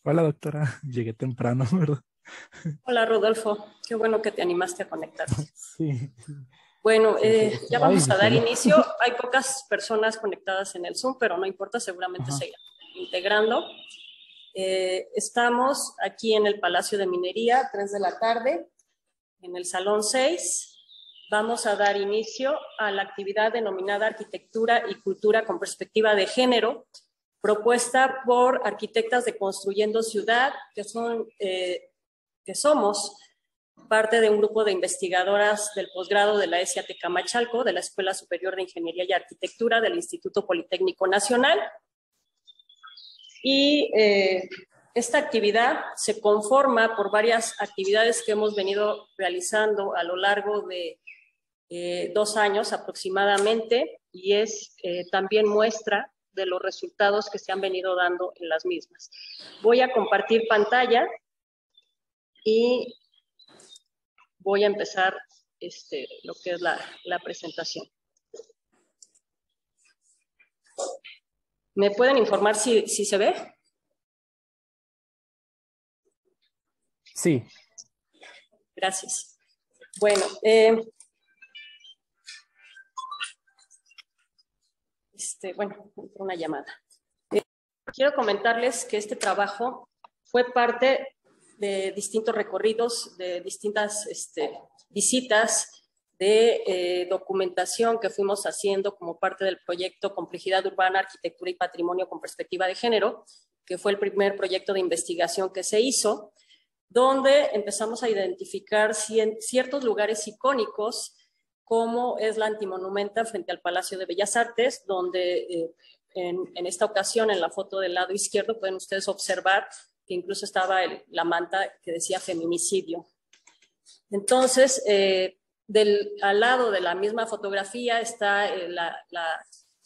Hola doctora, llegué temprano, ¿verdad? Hola Rodolfo, qué bueno que te animaste a conectarte. Sí, Bueno, ya ay, vamos a dar disculpe. inicio. Hay pocas personas conectadas en el Zoom, pero no importa, seguramente Ajá. se irán integrando. Estamos aquí en el Palacio de Minería, 3 de la tarde, en el Salón 6. Vamos a dar inicio a la actividad denominada Arquitectura y Cultura con Perspectiva de Género, propuesta por arquitectas de Construyendo Ciudad, que somos parte de un grupo de investigadoras del posgrado de la ESIA Tecamachalco, de la Escuela Superior de Ingeniería y Arquitectura del Instituto Politécnico Nacional. Y esta actividad se conforma por varias actividades que hemos venido realizando a lo largo de 2 años aproximadamente, y es también muestra de los resultados que se han venido dando en las mismas. Voy a compartir pantalla y voy a empezar lo que es la presentación. ¿Me pueden informar si se ve? Sí, Gracias. Bueno, una llamada. Quiero comentarles que este trabajo fue parte de distintos recorridos, de distintas visitas de documentación que fuimos haciendo como parte del proyecto Complejidad Urbana, Arquitectura y Patrimonio con Perspectiva de Género, que fue el primer proyecto de investigación que se hizo, donde empezamos a identificar ciertos lugares icónicos, como es la Antimonumenta frente al Palacio de Bellas Artes, donde en esta ocasión, en la foto del lado izquierdo, pueden ustedes observar que incluso estaba la manta que decía feminicidio. Entonces, al lado de la misma fotografía está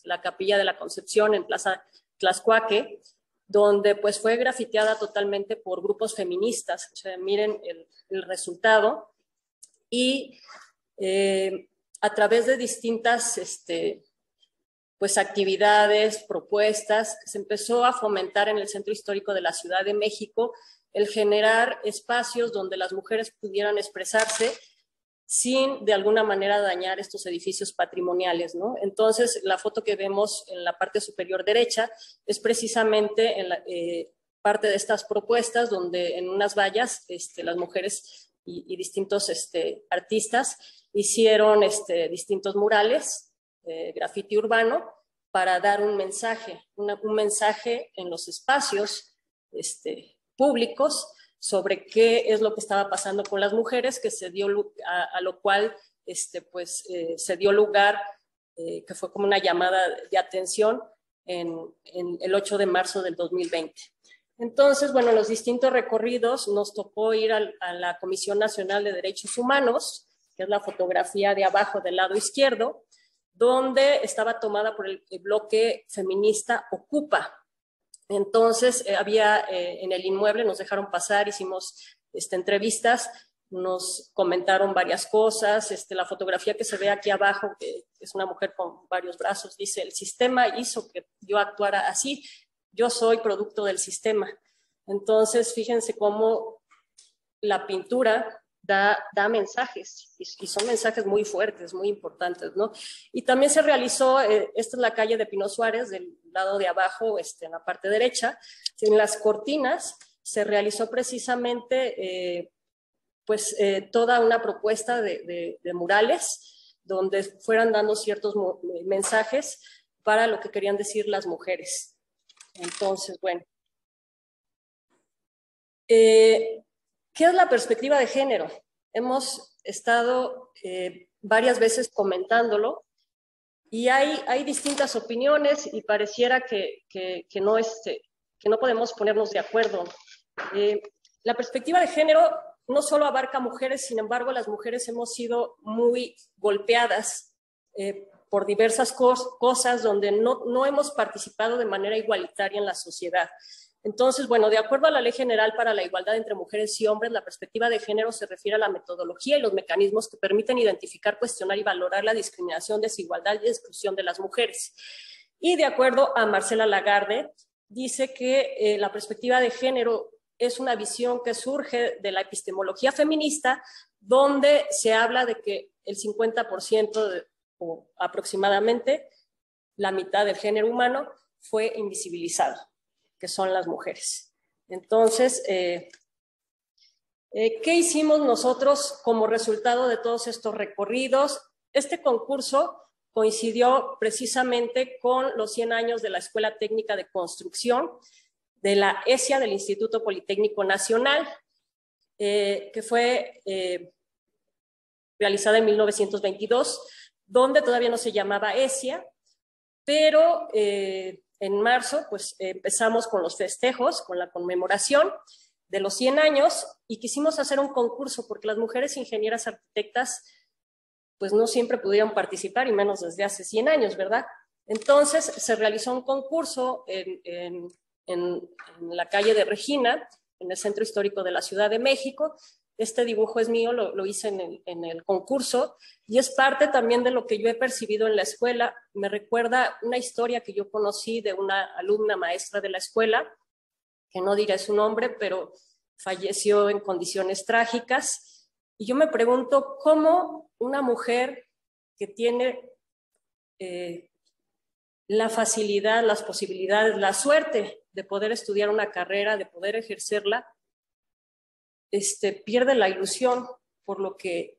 la Capilla de la Concepción en Plaza Tlaxcuaque, donde pues fue grafiteada totalmente por grupos feministas. O sea, miren el resultado. Y a través de distintas pues actividades, propuestas, se empezó a fomentar en el Centro Histórico de la Ciudad de México el generar espacios donde las mujeres pudieran expresarse sin de alguna manera dañar estos edificios patrimoniales, ¿no? Entonces, la foto que vemos en la parte superior derecha es precisamente parte de estas propuestas donde en unas vallas las mujeres y distintos artistas hicieron distintos murales, grafiti urbano, para dar un mensaje en los espacios públicos sobre qué es lo que estaba pasando con las mujeres, que se dio a lo cual se dio lugar, que fue como una llamada de atención en el 8 de marzo del 2020. Entonces, bueno, en los distintos recorridos nos tocó ir a la Comisión Nacional de Derechos Humanos, que es la fotografía de abajo del lado izquierdo, donde estaba tomada por el bloque feminista Ocupa. Entonces, había en el inmueble, nos dejaron pasar, hicimos entrevistas, nos comentaron varias cosas. La fotografía que se ve aquí abajo, que es una mujer con varios brazos, dice: el sistema hizo que yo actuara así, yo soy producto del sistema. Entonces, fíjense cómo la pintura da mensajes, y son mensajes muy fuertes, muy importantes, ¿no? Y también se realizó, esta es la calle de Pino Suárez, del lado de abajo, en la parte derecha, en las cortinas se realizó precisamente toda una propuesta de murales donde fueran dando ciertos mensajes para lo que querían decir las mujeres. Entonces, bueno. ¿Qué es la perspectiva de género? Hemos estado varias veces comentándolo y hay distintas opiniones y pareciera que no podemos ponernos de acuerdo. La perspectiva de género no solo abarca mujeres, sin embargo, las mujeres hemos sido muy golpeadas por diversas cosas donde no hemos participado de manera igualitaria en la sociedad. Entonces, bueno, de acuerdo a la Ley General para la Igualdad entre Mujeres y Hombres, la perspectiva de género se refiere a la metodología y los mecanismos que permiten identificar, cuestionar y valorar la discriminación, desigualdad y exclusión de las mujeres. Y de acuerdo a Marcela Lagarde, dice que la perspectiva de género es una visión que surge de la epistemología feminista, donde se habla de que el 50% o aproximadamente la mitad del género humano fue invisibilizado, que son las mujeres. Entonces, ¿qué hicimos nosotros como resultado de todos estos recorridos? Este concurso coincidió precisamente con los 100 años de la Escuela Técnica de Construcción, de la ESIA, del Instituto Politécnico Nacional, que fue realizada en 1922, donde todavía no se llamaba ESIA, pero en marzo pues empezamos con los festejos, con la conmemoración de los 100 años, y quisimos hacer un concurso porque las mujeres ingenieras arquitectas pues no siempre pudieron participar, y menos desde hace 100 años, ¿verdad? Entonces se realizó un concurso en la calle de Regina, en el Centro Histórico de la Ciudad de México. Este dibujo es mío, lo hice en el concurso, y es parte también de lo que yo he percibido en la escuela. Me recuerda una historia que yo conocí de una alumna maestra de la escuela, que no diré su nombre, pero falleció en condiciones trágicas. Y yo me pregunto cómo una mujer que tiene la facilidad, las posibilidades, la suerte de poder estudiar una carrera, de poder ejercerla, pierde la ilusión por lo que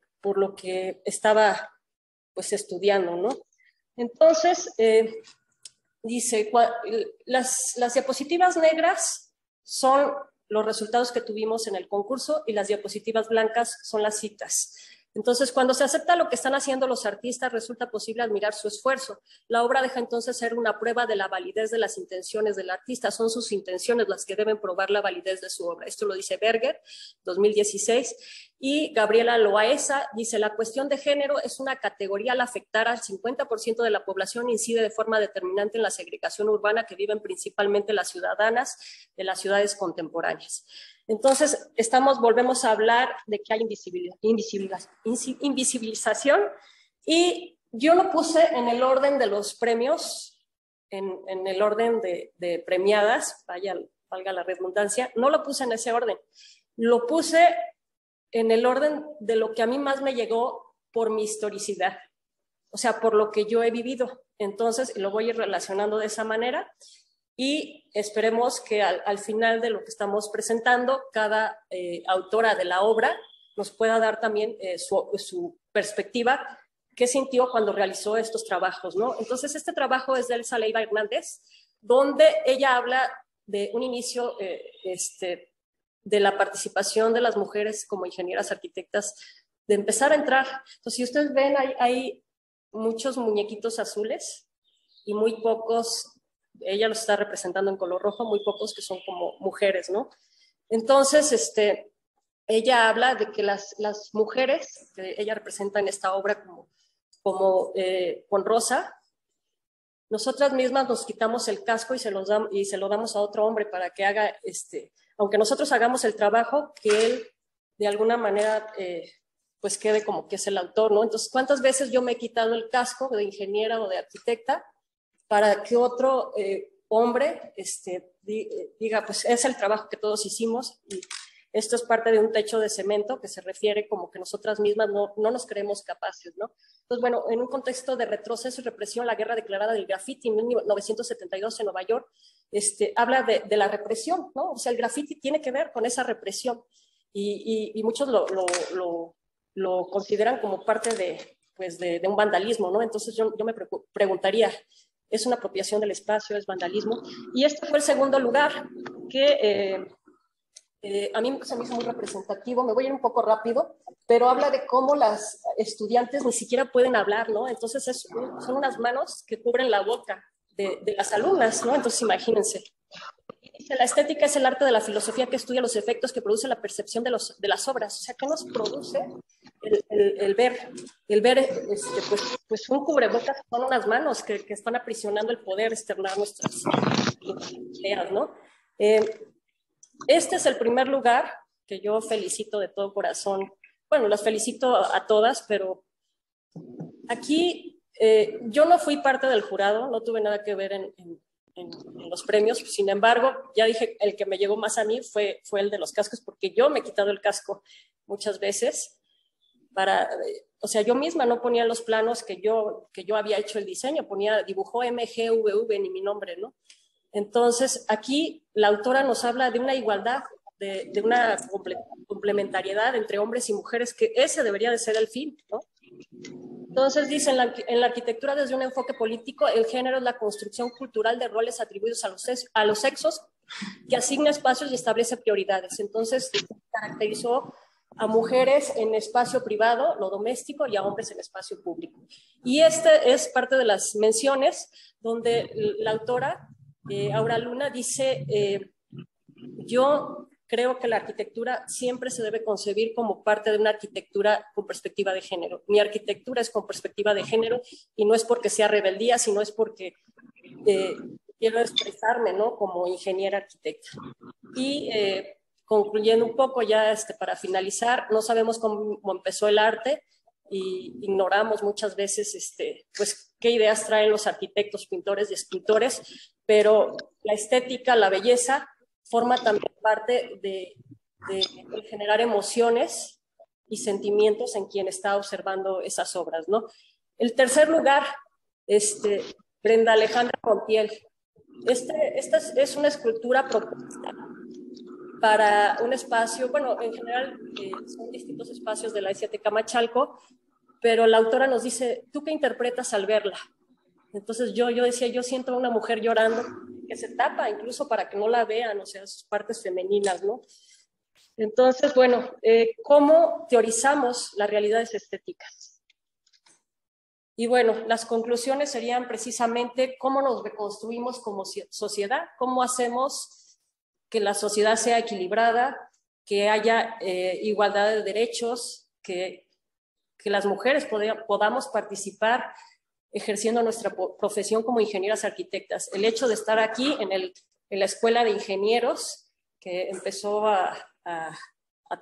estaba pues estudiando, ¿no? Entonces, dice, las diapositivas negras son los resultados que tuvimos en el concurso, y las diapositivas blancas son las citas. Entonces, cuando se acepta lo que están haciendo los artistas, resulta posible admirar su esfuerzo. La obra deja entonces ser una prueba de la validez de las intenciones del artista. Son sus intenciones las que deben probar la validez de su obra. Esto lo dice Berger, 2016. Y Gabriela Loaesa dice, la cuestión de género es una categoría al afectar al 50% de la población, incide de forma determinante en la segregación urbana que viven principalmente las ciudadanas de las ciudades contemporáneas. Entonces, volvemos a hablar de que hay invisibilización, y yo lo puse en el orden de los premios, en el orden de premiadas, valga la redundancia. No lo puse en ese orden, lo puse en el orden de lo que a mí más me llegó por mi historicidad, o sea, por lo que yo he vivido. Entonces, lo voy a ir relacionando de esa manera, y esperemos que al final de lo que estamos presentando, cada autora de la obra nos pueda dar también su perspectiva, qué sintió cuando realizó estos trabajos, ¿no? Entonces, este trabajo es de Elsa Leiva Hernández, donde ella habla de un inicio de la participación de las mujeres como ingenieras arquitectas, de empezar a entrar. Entonces, si ustedes ven, hay muchos muñequitos azules y muy pocos, ella los está representando en color rojo, muy pocos que son como mujeres, ¿no? Entonces, ella habla de que las mujeres que ella representa en esta obra con rosa, nosotras mismas nos quitamos el casco y se lo damos a otro hombre para que haga, aunque nosotros hagamos el trabajo, que él de alguna manera pues quede como que es el autor, ¿no? Entonces, ¿cuántas veces yo me he quitado el casco de ingeniera o de arquitecta para que otro hombre diga, pues es el trabajo que todos hicimos, y esto es parte de un techo de cemento que se refiere como que nosotras mismas no nos creemos capaces, ¿no? Entonces, bueno, en un contexto de retroceso y represión, la guerra declarada del graffiti en 1972 en Nueva York, habla de la represión, ¿no? O sea, el graffiti tiene que ver con esa represión, y muchos lo consideran como parte de un vandalismo, ¿no? Entonces yo me preguntaría, ¿es una apropiación del espacio, es vandalismo? Y este fue el segundo lugar que a mí se me hizo muy representativo. Me voy a ir un poco rápido, pero habla de cómo las estudiantes ni siquiera pueden hablar, ¿no? Entonces son unas manos que cubren la boca de las alumnas, ¿no? Entonces imagínense. Dice, la estética es el arte de la filosofía que estudia los efectos que produce la percepción de las obras. O sea, ¿qué nos produce el ver? El ver, pues un cubrebocas son unas manos que están aprisionando el poder externar nuestras ideas, ¿no? Este es el primer lugar que yo felicito de todo corazón. Bueno, las felicito a todas, pero aquí yo no fui parte del jurado, no tuve nada que ver en los premios. Sin embargo, ya dije, el que me llegó más a mí fue el de los cascos, porque yo me he quitado el casco muchas veces o sea, yo misma no ponía los planos que yo había hecho el diseño, dibujó MGVV ni mi nombre, ¿no? Entonces, aquí la autora nos habla de una igualdad, de una complementariedad entre hombres y mujeres, que ese debería de ser el fin, ¿no? Entonces dice, en la arquitectura desde un enfoque político, el género es la construcción cultural de roles atribuidos a los sexos que asigna espacios y establece prioridades. Entonces caracterizó a mujeres en espacio privado, lo doméstico, y a hombres en espacio público. Y este es parte de las menciones donde la autora, Aura Luna, dice, yo creo que la arquitectura siempre se debe concebir como parte de una arquitectura con perspectiva de género. Mi arquitectura es con perspectiva de género y no es porque sea rebeldía, sino es porque quiero expresarme, ¿no?, como ingeniera arquitecta. Y concluyendo un poco ya para finalizar, no sabemos cómo empezó el arte y ignoramos muchas veces pues qué ideas traen los arquitectos, pintores y escultores, pero la estética, la belleza, forma también parte de generar emociones y sentimientos en quien está observando esas obras, ¿no? El tercer lugar, Brenda Alejandra Montiel. Esta es una escultura propuesta para un espacio, bueno, en general son distintos espacios de la SAT Camachalco, pero la autora nos dice, ¿tú qué interpretas al verla? Entonces yo decía, yo siento a una mujer llorando que se tapa incluso para que no la vean, o sea, sus partes femeninas, ¿no? Entonces, bueno, ¿cómo teorizamos las realidades estéticas? Y bueno, las conclusiones serían precisamente cómo nos reconstruimos como sociedad, cómo hacemos que la sociedad sea equilibrada, que haya igualdad de derechos, que las mujeres podamos participar ejerciendo nuestra profesión como ingenieras arquitectas. El hecho de estar aquí en la Escuela de Ingenieros, que empezó a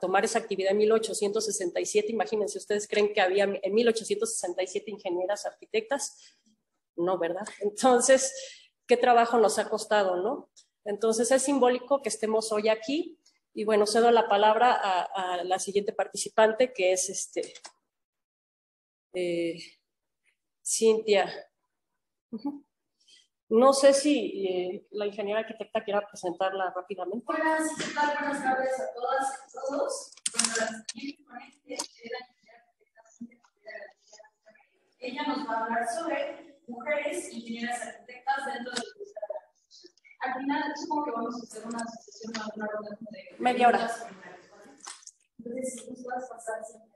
tomar esa actividad en 1867, imagínense, ¿ustedes creen que había en 1867 ingenieras arquitectas? No, ¿verdad? Entonces, ¿qué trabajo nos ha costado, no? Entonces, es simbólico que estemos hoy aquí, y bueno, cedo la palabra a la siguiente participante, que es Cintia. No sé si la ingeniera arquitecta quiera presentarla rápidamente. Hola, ¿qué tal? Buenas tardes a todas y a todos. Bueno, la siguiente ponente es la ingeniera arquitecta Cintia. Ella nos va a hablar sobre mujeres ingenieras arquitectas dentro de la industria de la construcción. Al final, supongo que vamos a hacer una sesión, una ronda de media hora. Entonces, si nos vas a pasar siempre.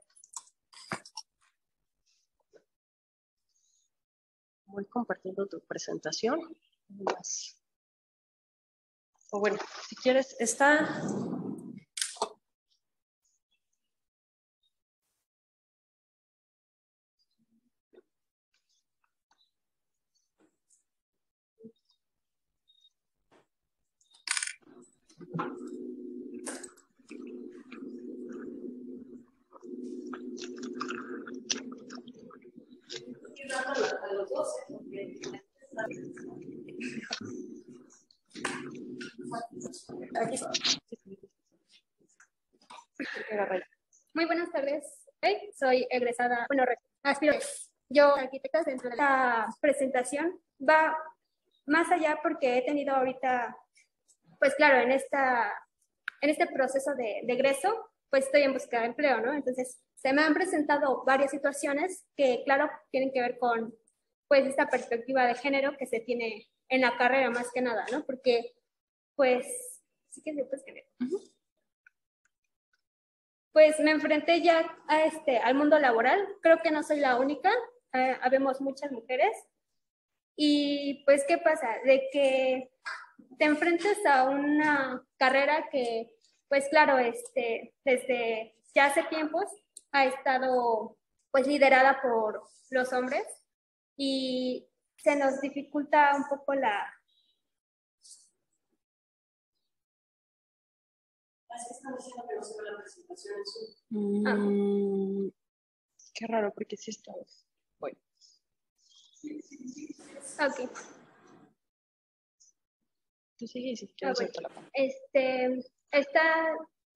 Voy compartiendo tu presentación. O bueno, si quieres, está... A los 12, porque... Aquí está. Muy buenas tardes. Soy egresada, bueno, aspiro. Yo, arquitecta, dentro de la presentación va más allá porque he tenido ahorita, pues claro, en este proceso de egreso, pues estoy en busca de empleo, ¿no? Entonces, se me han presentado varias situaciones que, claro, tienen que ver con, pues, esta perspectiva de género que se tiene en la carrera más que nada, ¿no? Porque, pues, sí que después que ver. Pues me enfrenté ya al mundo laboral. Creo que no soy la única. Habemos muchas mujeres. Y pues, ¿qué pasa? De que te enfrentes a una carrera que, pues claro, desde ya hace tiempos ha estado pues liderada por los hombres y se nos dificulta un poco la... Están diciendo que no se ve la presentación en su... Qué raro, porque sí está. Bueno. Ok. Tú sigue y si quieres bueno. suelto la palabra.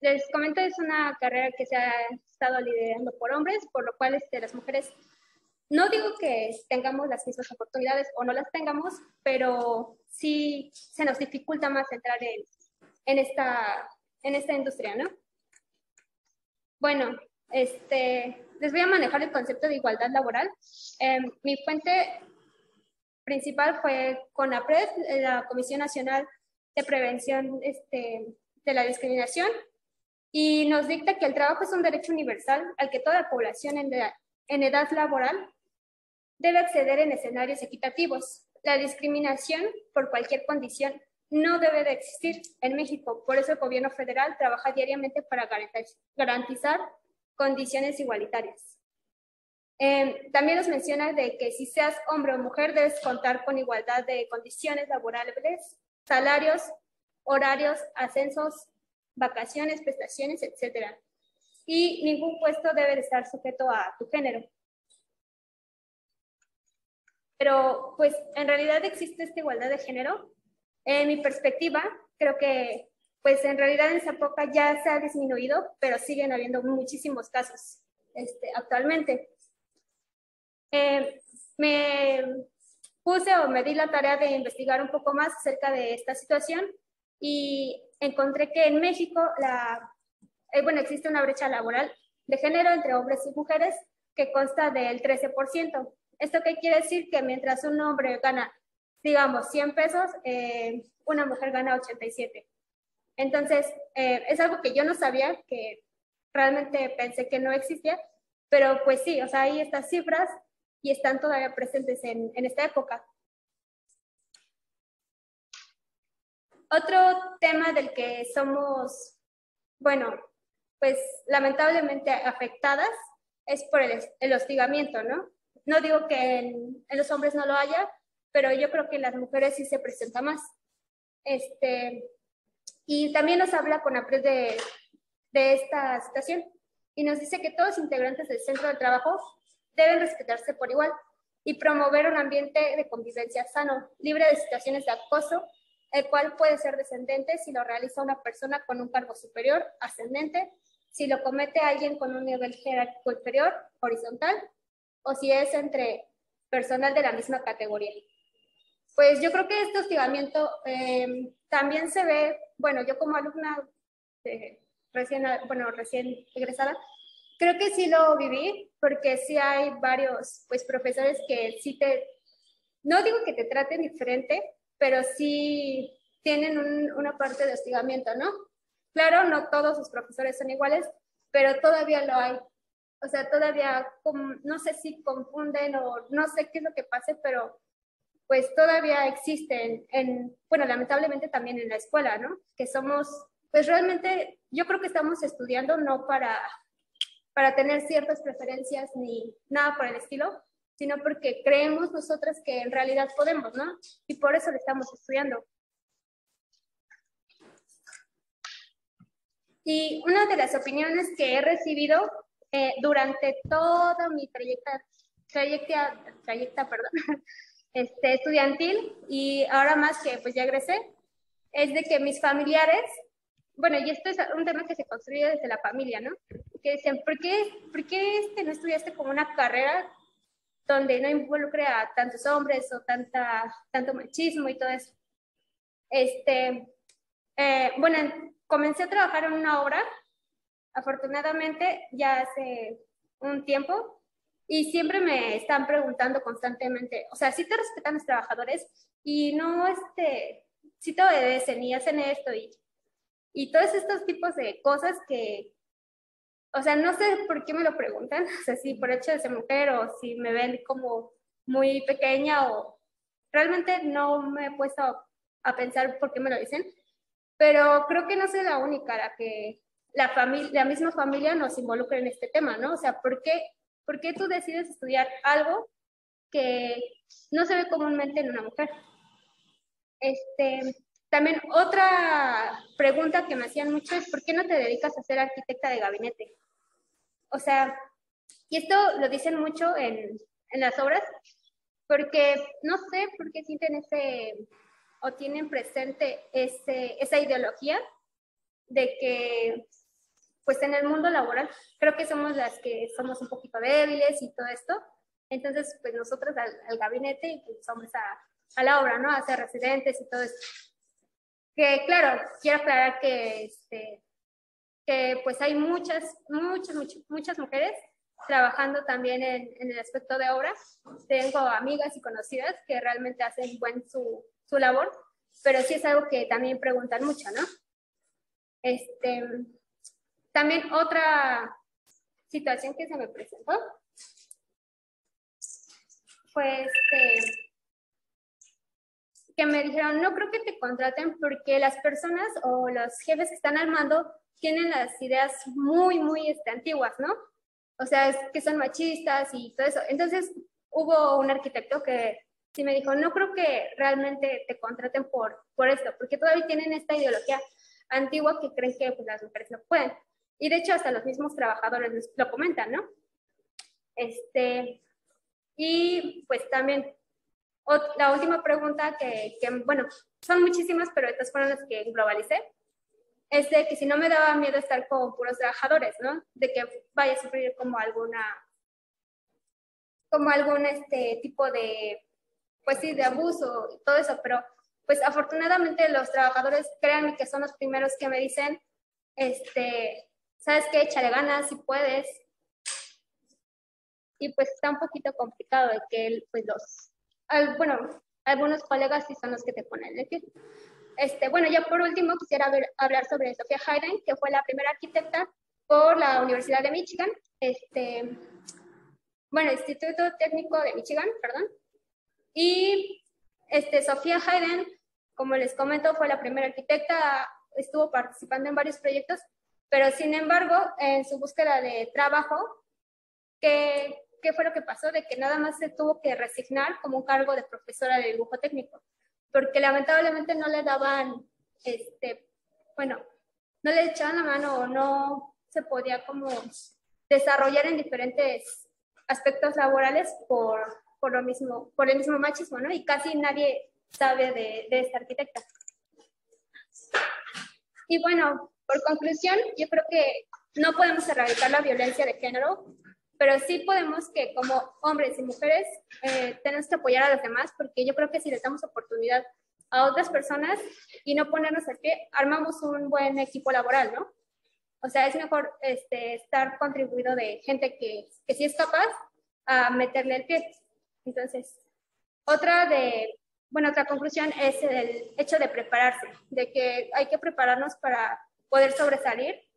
Les comento, es una carrera que se ha estado liderando por hombres, por lo cual las mujeres, no digo que tengamos las mismas oportunidades o no las tengamos, pero sí se nos dificulta más entrar en esta industria, ¿no? Bueno, les voy a manejar el concepto de igualdad laboral. Mi fuente principal fue CONAPRED, la Comisión Nacional de Prevención de la Discriminación, y nos dicta que el trabajo es un derecho universal al que toda la población en edad laboral debe acceder en escenarios equitativos. La discriminación por cualquier condición no debe de existir en México. Por eso el gobierno federal trabaja diariamente para garantizar condiciones igualitarias. También nos menciona de que si seas hombre o mujer debes contar con igualdad de condiciones laborales, salarios, horarios, ascensos, vacaciones, prestaciones, etc. Y ningún puesto debe de estar sujeto a tu género. Pero pues en realidad existe esta igualdad de género. En mi perspectiva, creo que pues en realidad en esa época ya se ha disminuido, pero siguen habiendo muchísimos casos actualmente. Me puse o me di la tarea de investigar un poco más acerca de esta situación y encontré que en México existe una brecha laboral de género entre hombres y mujeres que consta del 13%. ¿Esto qué quiere decir? Que mientras un hombre gana, digamos, 100 pesos, una mujer gana 87. Entonces, es algo que yo no sabía, que realmente pensé que no existía, pero pues sí, o sea, hay estas cifras y están todavía presentes en esta época. Otro tema del que somos, bueno, pues lamentablemente afectadas es por el hostigamiento, ¿no? No digo que en los hombres no lo haya, pero yo creo que en las mujeres sí se presenta más. Y también nos habla CONAPRED de esta situación y nos dice que todos los integrantes del centro de trabajo deben respetarse por igual y promover un ambiente de convivencia sano, libre de situaciones de acoso, el cual puede ser descendente si lo realiza una persona con un cargo superior, ascendente, si lo comete alguien con un nivel jerárquico inferior, horizontal, o si es entre personal de la misma categoría. Pues yo creo que este hostigamiento también se ve, bueno, yo como alumna recién egresada, creo que sí lo viví, porque sí hay varios pues, profesores que sí no digo que te traten diferente, pero sí tienen una parte de hostigamiento, ¿no? Claro, no todos los profesores son iguales, pero todavía lo hay. O sea, todavía, no sé si confunden o no sé qué es lo que pase, pero pues todavía existen, bueno, lamentablemente también en la escuela, ¿no? Que somos, pues realmente, yo creo que estamos estudiando no para tener ciertas preferencias ni nada por el estilo, sino porque creemos nosotras que en realidad podemos, ¿no? Y por eso lo estamos estudiando. Y una de las opiniones que he recibido durante toda mi trayecta estudiantil y ahora más que pues ya egresé, es de que mis familiares, bueno, y esto es un tema que se construye desde la familia, ¿no? Que dicen, ¿por qué no estudiaste como una carrera donde no involucre a tantos hombres o tanto machismo y todo eso? Bueno, comencé a trabajar en una obra, afortunadamente, ya hace un tiempo, y siempre me están preguntando constantemente, o sea, sí te respetan los trabajadores y no, sí te obedecen y hacen esto y todos estos tipos de cosas que, o sea, no sé por qué me lo preguntan, o sea, si por hecho de ser mujer o si me ven como muy pequeña o realmente no me he puesto a pensar por qué me lo dicen, pero creo que no soy la única la que la misma familia nos involucra en este tema, ¿no? O sea, ¿por qué tú decides estudiar algo que no se ve comúnmente en una mujer? También otra pregunta que me hacían mucho es ¿por qué no te dedicas a ser arquitecta de gabinete? O sea, y esto lo dicen mucho en las obras, porque no sé por qué sienten o tienen presente esa ideología de que pues en el mundo laboral creo que somos las que somos un poquito débiles y todo esto. Entonces, pues nosotros al gabinete y pues hombres a la obra, ¿no? A ser residentes y todo esto. Que claro, quiero aclarar que pues hay muchas mujeres trabajando también en el aspecto de obra. Tengo amigas y conocidas que realmente hacen buen su labor, pero sí es algo que también preguntan mucho, ¿no? También otra situación que se me presentó fue que me dijeron, no creo que te contraten porque las personas o los jefes que están al mando tienen las ideas muy antiguas, ¿no? O sea, es que son machistas y todo eso. Entonces, hubo un arquitecto que sí me dijo, no creo que realmente te contraten por esto, porque todavía tienen esta ideología antigua que creen que pues, las mujeres no pueden. Y de hecho, hasta los mismos trabajadores lo comentan, ¿no? Y pues también, la última pregunta que, bueno, son muchísimas, pero estas fueron las que globalicé, es de que si no me daba miedo estar con puros trabajadores, ¿no? De que vaya a sufrir como algún tipo de, pues sí, de abuso y todo eso, pero pues afortunadamente los trabajadores, créanme que son los primeros que me dicen, ¿sabes qué? Échale ganas si puedes. Y pues está un poquito complicado de que pues algunos colegas sí son los que te ponen el pie. Bueno, ya por último quisiera hablar sobre Sofía Hayden, que fue la primera arquitecta por la Universidad de Michigan, Instituto Técnico de Michigan, perdón. Y Sofía Hayden, como les comento, fue la primera arquitecta, estuvo participando en varios proyectos, pero sin embargo, en su búsqueda de trabajo, ¿qué fue lo que pasó? De que nada más se tuvo que resignar como un cargo de profesora de dibujo técnico, porque lamentablemente no le daban, no le echaban la mano o no se podía como desarrollar en diferentes aspectos laborales por el mismo machismo, ¿no? Y casi nadie sabe de esta arquitecta. Y bueno, por conclusión, yo creo que no podemos erradicar la violencia de género, pero sí podemos que como hombres y mujeres tenemos que apoyar a los demás, porque yo creo que si les damos oportunidad a otras personas y no ponernos al pie, armamos un buen equipo laboral, ¿no? O sea, es mejor estar contribuido de gente que sí es capaz a meterle el pie. Entonces, otra conclusión es el hecho de prepararse, de que hay que prepararnos para poder sobresalir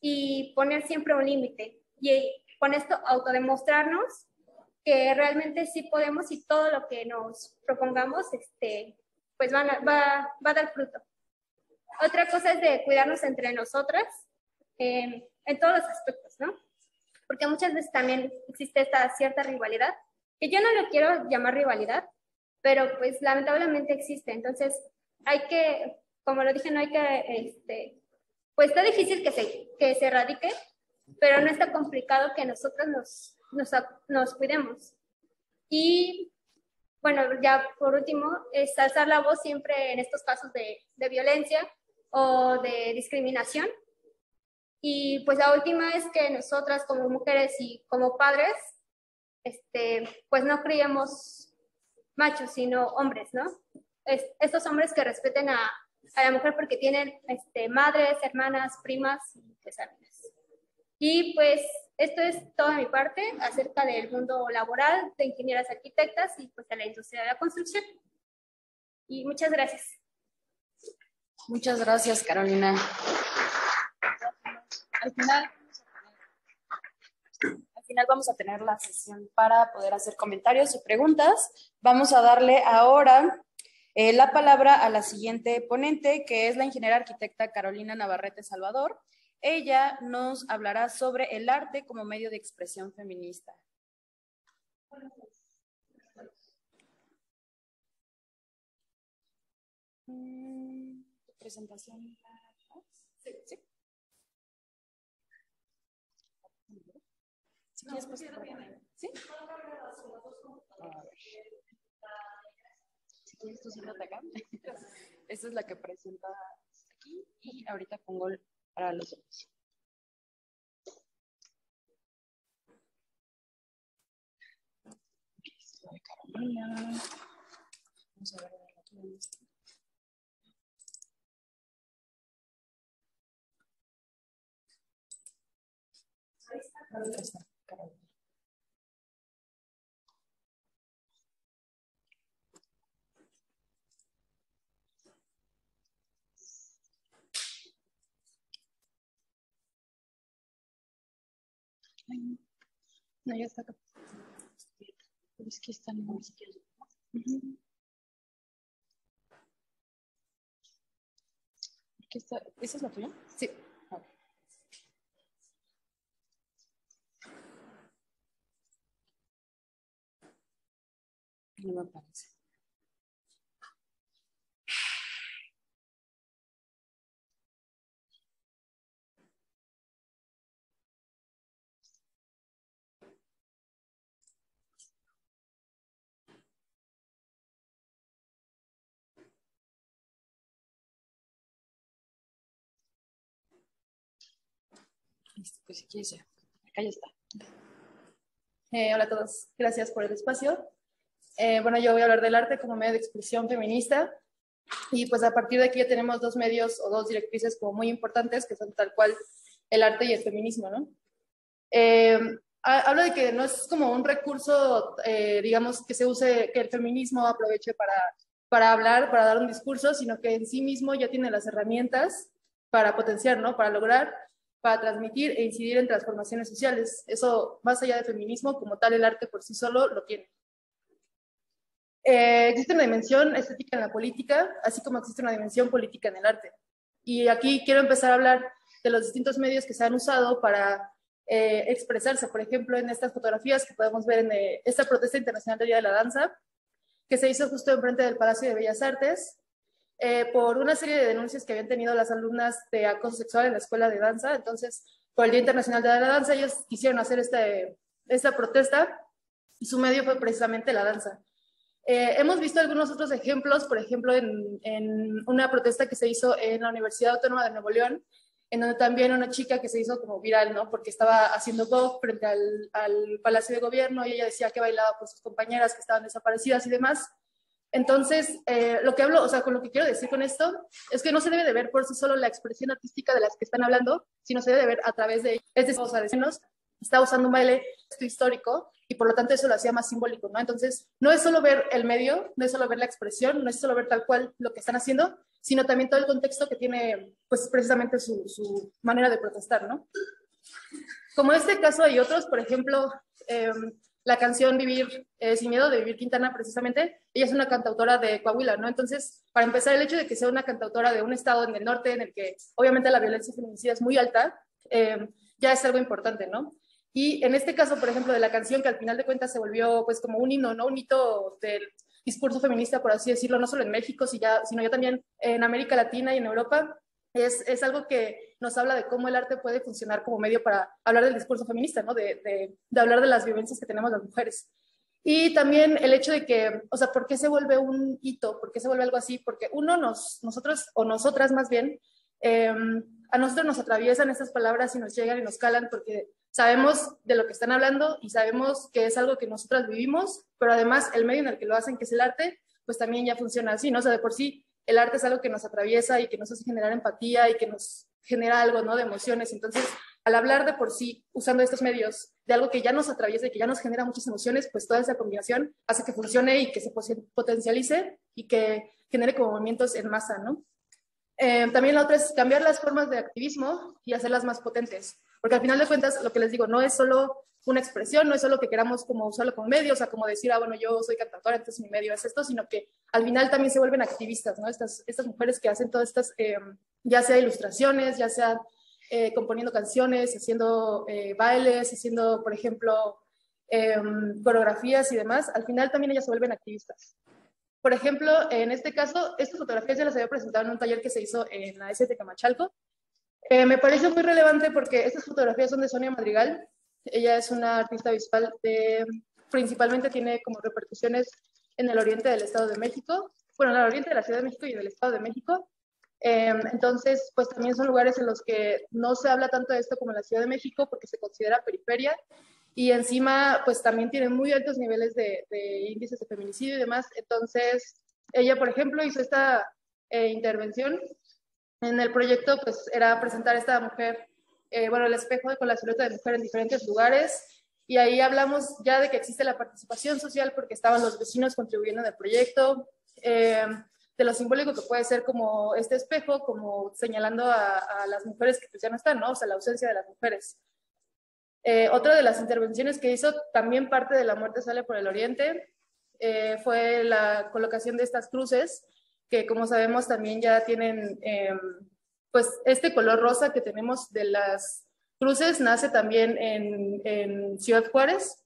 y poner siempre un límite. Y con esto autodemostrarnos que realmente sí podemos y todo lo que nos propongamos, pues va a dar fruto. Otra cosa es de cuidarnos entre nosotras en todos los aspectos, ¿no? Porque muchas veces también existe esta cierta rivalidad, que yo no lo quiero llamar rivalidad, pero pues lamentablemente existe. Entonces hay que, como lo dije, no hay que, pues está difícil que se erradique, pero no está complicado que nosotros nos cuidemos. Y bueno, ya por último, es alzar la voz siempre en estos casos de violencia o de discriminación. Y pues la última es que nosotras como mujeres y como padres, pues no criemos machos, sino hombres, ¿no? Estos hombres que respeten a la mujer porque tienen madres, hermanas, primas y pues amigas. Y pues esto es toda mi parte acerca del mundo laboral de ingenieras arquitectas y pues de la industria de la construcción. Y muchas gracias. Muchas gracias, Carolina. Al final vamos a tener la sesión para poder hacer comentarios y preguntas. Vamos a darle ahora la palabra a la siguiente ponente, que es la ingeniera arquitecta Carolina Navarrete Salvador. Ella nos hablará sobre el arte como medio de expresión feminista. ¿Presentación? Sí. Si quieres, pues, ¿sí? si quieres tú siéntate acá. Esta es la que presenta aquí y ahorita pongo para los otros. De Carolina. Vamos a ver aquí. Ahí está Carolina. No, ya está acá. Es que están en la izquierda. ¿Esa es la tuya? Sí. A ver. No me aparece. Listo, pues si quieres ya. Acá ya está. Hola a todos, gracias por el espacio. Bueno, yo voy a hablar del arte como medio de expresión feminista y pues a partir de aquí ya tenemos dos medios o dos directrices como muy importantes que son tal cual el arte y el feminismo, ¿no? Hablo de que no es como un recurso, digamos, que se use, que el feminismo aproveche para hablar, para dar un discurso, sino que en sí mismo ya tiene las herramientas para potenciar, ¿no? Para lograr, para transmitir e incidir en transformaciones sociales. Eso, más allá del feminismo, como tal, el arte por sí solo lo tiene. Existe una dimensión estética en la política, así como existe una dimensión política en el arte. Y aquí quiero empezar a hablar de los distintos medios que se han usado para expresarse. Por ejemplo, en estas fotografías que podemos ver en esta protesta internacional del Día de la Danza, que se hizo justo enfrente del Palacio de Bellas Artes, por una serie de denuncias que habían tenido las alumnas de acoso sexual en la escuela de danza. Entonces, por el Día Internacional de la Danza, ellos quisieron hacer esta protesta y su medio fue precisamente la danza. Hemos visto algunos otros ejemplos, por ejemplo, en una protesta que se hizo en la Universidad Autónoma de Nuevo León, en donde también una chica que se hizo como viral, ¿no? Porque estaba haciendo vogue frente al Palacio de Gobierno y ella decía que bailaba por sus compañeras que estaban desaparecidas y demás. Entonces, lo que hablo, o sea, con lo que quiero decir con esto, es que no se debe de ver por sí solo la expresión artística de las que están hablando, sino se debe de ver a través de, es decir, o sea, decirnos, está usando un baile histórico, y por lo tanto eso lo hacía más simbólico, ¿no? Entonces, no es solo ver el medio, no es solo ver la expresión, no es solo ver tal cual lo que están haciendo, sino también todo el contexto que tiene, pues, precisamente su manera de protestar, ¿no? Como este caso hay otros, por ejemplo, la canción Vivir sin miedo, de Vivir Quintana, precisamente, ella es una cantautora de Coahuila, ¿no? Entonces, para empezar, el hecho de que sea una cantautora de un estado en el norte en el que obviamente la violencia feminicida es muy alta, ya es algo importante, ¿no? Y en este caso, por ejemplo, de la canción, que al final de cuentas se volvió pues como un himno, ¿no? Un hito del discurso feminista, por así decirlo, no solo en México, sino ya también en América Latina y en Europa, es algo que nos habla de cómo el arte puede funcionar como medio para hablar del discurso feminista, ¿no? De hablar de las vivencias que tenemos las mujeres. Y también el hecho de que, o sea, ¿por qué se vuelve un hito? ¿Por qué se vuelve algo así? Porque nosotros, o nosotras más bien, a nosotros nos atraviesan estas palabras y nos llegan y nos calan porque sabemos de lo que están hablando y sabemos que es algo que nosotras vivimos, pero además el medio en el que lo hacen, que es el arte, pues también ya funciona así, ¿no? O sea, de por sí el arte es algo que nos atraviesa y que nos hace generar empatía y que nos genera algo, ¿no? De emociones. Entonces, al hablar de por sí, usando estos medios, de algo que ya nos atraviesa y que ya nos genera muchas emociones, pues toda esa combinación hace que funcione y que se potencialice y que genere como movimientos en masa, ¿no? También la otra es cambiar las formas de activismo y hacerlas más potentes, porque al final de cuentas, lo que les digo, no es solo una expresión, no es solo que queramos como usarlo como medio, o sea, como decir, bueno, yo soy cantautora, entonces mi medio es esto, sino que al final también se vuelven activistas, ¿no? Estas mujeres que hacen todas estas, ya sea ilustraciones, ya sea componiendo canciones, haciendo bailes, haciendo, por ejemplo, coreografías y demás, al final también ellas se vuelven activistas. Por ejemplo, en este caso, estas fotografías ya las había presentado en un taller que se hizo en la ES de Camachalco. Me parece muy relevante porque estas fotografías son de Sonia Madrigal. Ella es una artista visual principalmente tiene como repercusiones en el oriente del Estado de México. bueno, al oriente de la Ciudad de México y del Estado de México. Entonces, pues también son lugares en los que no se habla tanto de esto como en la Ciudad de México porque se considera periferia y encima pues también tienen muy altos niveles de índices de feminicidio y demás. Entonces, ella, por ejemplo, hizo esta intervención. En el proyecto pues era presentar a esta mujer, bueno, el espejo con la silueta de mujer en diferentes lugares, y ahí hablamos ya de que existe la participación social porque estaban los vecinos contribuyendo en el proyecto, de lo simbólico que puede ser como este espejo, como señalando a las mujeres que pues ya no están, ¿no? O sea, la ausencia de las mujeres. Otra de las intervenciones que hizo, también parte de La Muerte Sale por el Oriente, fue la colocación de estas cruces, que como sabemos también ya tienen, pues este color rosa que tenemos de las cruces nace también en Ciudad Juárez,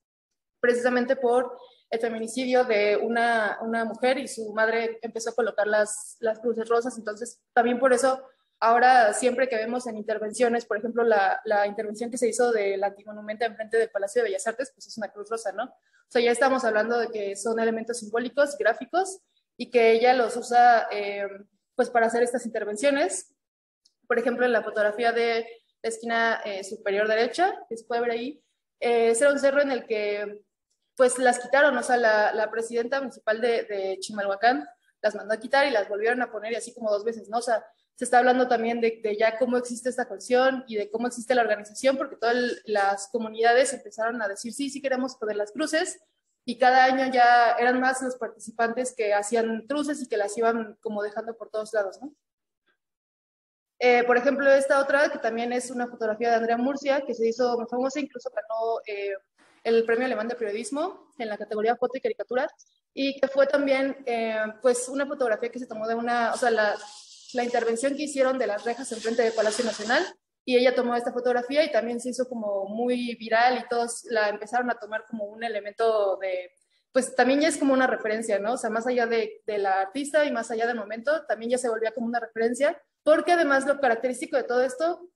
precisamente por el feminicidio de una mujer y su madre empezó a colocar las cruces rosas. Entonces también por eso ahora siempre que vemos en intervenciones, por ejemplo la intervención que se hizo del antimonumento enfrente del Palacio de Bellas Artes, pues es una cruz rosa, ¿no? O sea, ya estamos hablando de que son elementos simbólicos, gráficos, y que ella los usa pues para hacer estas intervenciones. Por ejemplo, en la fotografía de la esquina superior derecha, que se puede ver ahí, ese era un cerro en el que pues las quitaron, o sea, la presidenta municipal de Chimalhuacán las mandó a quitar y las volvieron a poner, y así como 2 veces, ¿no? O sea, se está hablando también de ya cómo existe esta cohesión y de cómo existe la organización, porque todas las comunidades empezaron a decir, sí, sí queremos poner las cruces, y cada año ya eran más los participantes que hacían cruces y que las iban como dejando por todos lados, ¿no? Por ejemplo, esta otra, que también es una fotografía de Andrea Murcia, que se hizo muy famosa, incluso ganó el Premio Alemán de Periodismo en la categoría foto y caricatura, y que fue también pues una fotografía que se tomó de una, o sea, la intervención que hicieron de las rejas enfrente del Palacio Nacional, y ella tomó esta fotografía y también se hizo como muy viral y todos la empezaron a tomar como un elemento de, pues también ya es como una referencia, ¿no? O sea, más allá de la artista y más allá del momento, también ya se volvía como una referencia, porque además lo característico de todo esto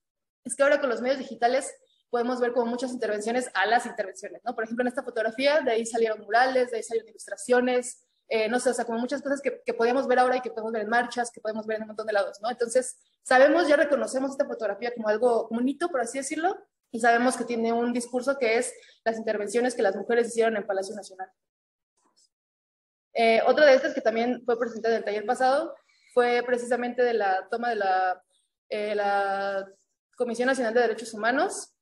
es que ahora con los medios digitales podemos ver como muchas intervenciones a las intervenciones, ¿no? Por ejemplo, en esta fotografía, de ahí salieron murales, de ahí salieron ilustraciones, no sé, o sea, como muchas cosas que podíamos ver ahora y que podemos ver en marchas, que podemos ver en un montón de lados, ¿no? Entonces, sabemos, ya reconocemos esta fotografía como algo, como un hito, por así decirlo, y sabemos que tiene un discurso que es las intervenciones que las mujeres hicieron en Palacio Nacional. Otra de estas que también fue presentada en el taller pasado fue precisamente de la toma de la Comisión Nacional de Derechos Humanos,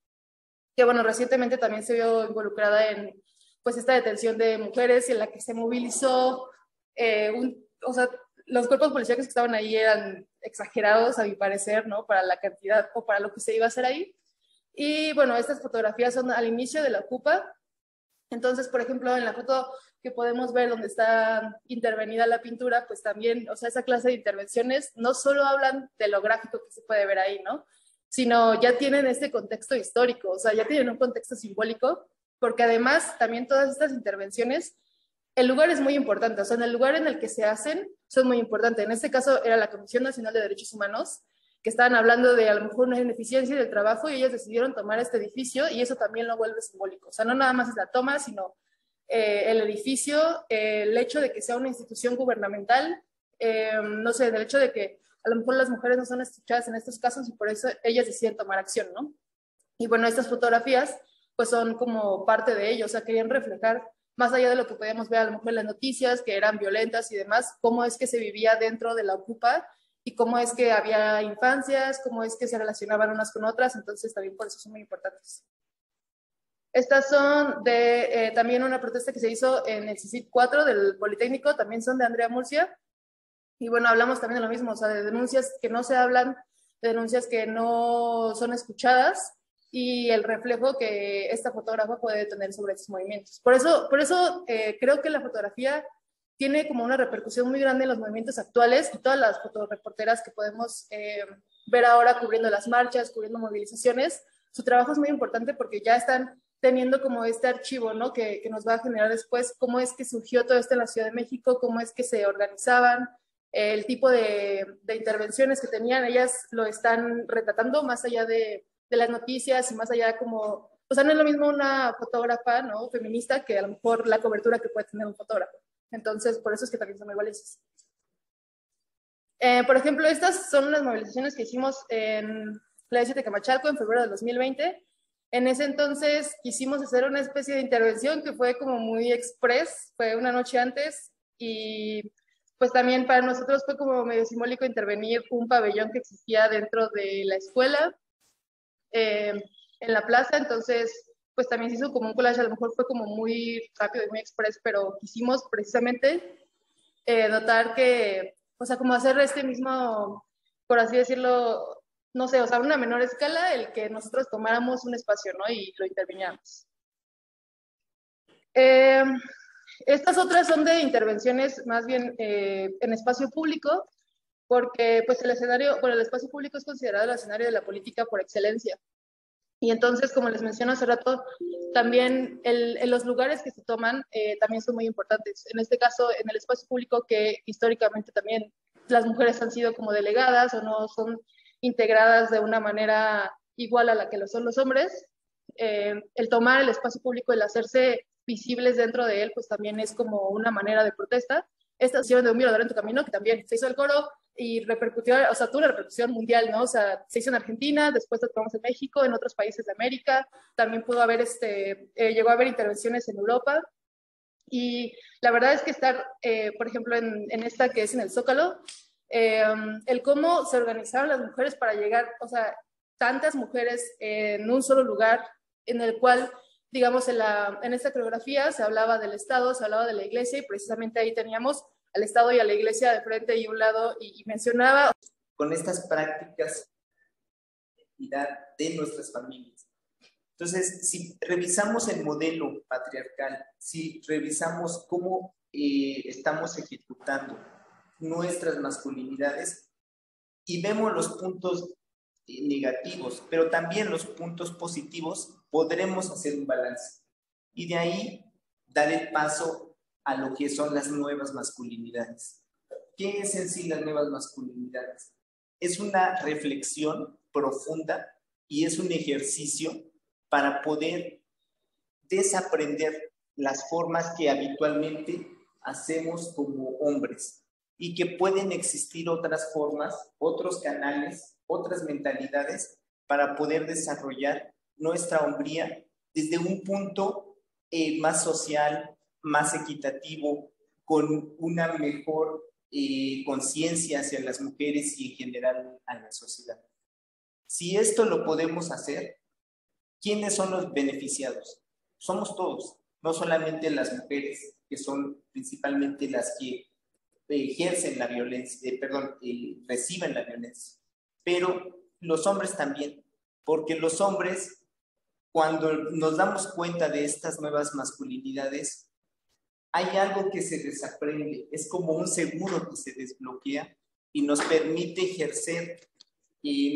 que bueno, recientemente también se vio involucrada en pues esta detención de mujeres en la que se movilizó, o sea, los cuerpos policiales que estaban ahí eran exagerados a mi parecer, ¿no? Para la cantidad o para lo que se iba a hacer ahí. Y bueno, estas fotografías son al inicio de la ocupa. Entonces, por ejemplo, en la foto que podemos ver donde está intervenida la pintura, pues también, o sea, esa clase de intervenciones no solo hablan de lo gráfico que se puede ver ahí, ¿no? Sino ya tienen este contexto histórico, o sea, ya tienen un contexto simbólico, porque además también todas estas intervenciones, el lugar es muy importante, o sea, en el lugar en el que se hacen son muy importantes. En este caso era la Comisión Nacional de Derechos Humanos, que estaban hablando de a lo mejor una ineficiencia del trabajo y ellos decidieron tomar este edificio y eso también lo vuelve simbólico. O sea, no nada más es la toma, sino el edificio, el hecho de que sea una institución gubernamental, no sé, el hecho de que a lo mejor las mujeres no son escuchadas en estos casos y por eso ellas deciden tomar acción, ¿no? Y bueno, estas fotografías pues son como parte de ello, o sea, querían reflejar, más allá de lo que podíamos ver a lo mejor en las noticias, que eran violentas y demás, cómo es que se vivía dentro de la ocupa y cómo es que había infancias, cómo es que se relacionaban unas con otras, entonces también por eso son muy importantes. Estas son de también una protesta que se hizo en el CICIT 4 del Politécnico, también son de Andrea Murcia, y bueno, hablamos también de lo mismo, o sea, de denuncias que no se hablan, de denuncias que no son escuchadas, y el reflejo que esta fotógrafa puede tener sobre estos movimientos. Por eso creo que la fotografía tiene como una repercusión muy grande en los movimientos actuales, y todas las fotoreporteras que podemos ver ahora cubriendo las marchas, cubriendo movilizaciones, su trabajo es muy importante porque ya están teniendo como este archivo, ¿no? Que nos va a generar después cómo es que surgió todo esto en la Ciudad de México, cómo es que se organizaban, el tipo de intervenciones que tenían. Ellas lo están retratando más allá de las noticias y más allá como, o sea, no es lo mismo una fotógrafa, ¿no? Feminista que a lo mejor la cobertura que puede tener un fotógrafo. Entonces, por eso es que también son muy valiosas. Por ejemplo, estas son las movilizaciones que hicimos en la de Tecamachalco en febrero del 2020. En ese entonces quisimos hacer una especie de intervención que fue como muy express, fue una noche antes, y pues también para nosotros fue como medio simbólico intervenir un pabellón que existía dentro de la escuela, en la plaza. Entonces pues también se hizo como un collage, a lo mejor fue como muy rápido y muy express, pero quisimos precisamente notar que, o sea, como hacer este mismo, por así decirlo, no sé, o sea, a una menor escala, el que nosotros tomáramos un espacio, ¿no? Y lo interviniéramos. Estas otras son de intervenciones más bien en espacio público, porque pues el escenario, bueno, el espacio público es considerado el escenario de la política por excelencia. Y entonces, como les menciono hace rato, también los lugares que se toman también son muy importantes. En este caso, en el espacio público, que históricamente también las mujeres han sido como delegadas o no son integradas de una manera igual a la que lo son los hombres, el tomar el espacio público, el hacerse visibles dentro de él, pues también es como una manera de protesta. Esta acción de Un Violador en tu Camino, que también se hizo el coro y repercutió, o sea, tuvo una repercusión mundial, ¿no? O sea, se hizo en Argentina, después lo tomamos en México, en otros países de América, también pudo haber, llegó a haber intervenciones en Europa. Y la verdad es que estar, por ejemplo, en esta que es en el Zócalo, el cómo se organizaron las mujeres para llegar, o sea, tantas mujeres en un solo lugar, en el cual, digamos, en esta coreografía se hablaba del Estado, se hablaba de la Iglesia, y precisamente ahí teníamos al Estado y a la Iglesia de frente y un lado, y mencionaba. Con estas prácticas de nuestras familias. Entonces, si revisamos el modelo patriarcal, si revisamos cómo estamos ejecutando nuestras masculinidades y vemos los puntos negativos, pero también los puntos positivos, podremos hacer un balance. Y de ahí dar el paso a lo que son las nuevas masculinidades. ¿Qué es en sí las nuevas masculinidades? Es una reflexión profunda y es un ejercicio para poder desaprender las formas que habitualmente hacemos como hombres y que pueden existir otras formas, otros canales, otras mentalidades para poder desarrollar nuestra hombría desde un punto más social, más equitativo, con una mejor conciencia hacia las mujeres y en general a la sociedad. Si esto lo podemos hacer, ¿quiénes son los beneficiados? Somos todos, no solamente las mujeres, que son principalmente las que ejercen la violencia, reciben la violencia, pero los hombres también, porque los hombres, cuando nos damos cuenta de estas nuevas masculinidades, hay algo que se desaprende, es como un seguro que se desbloquea y nos permite ejercer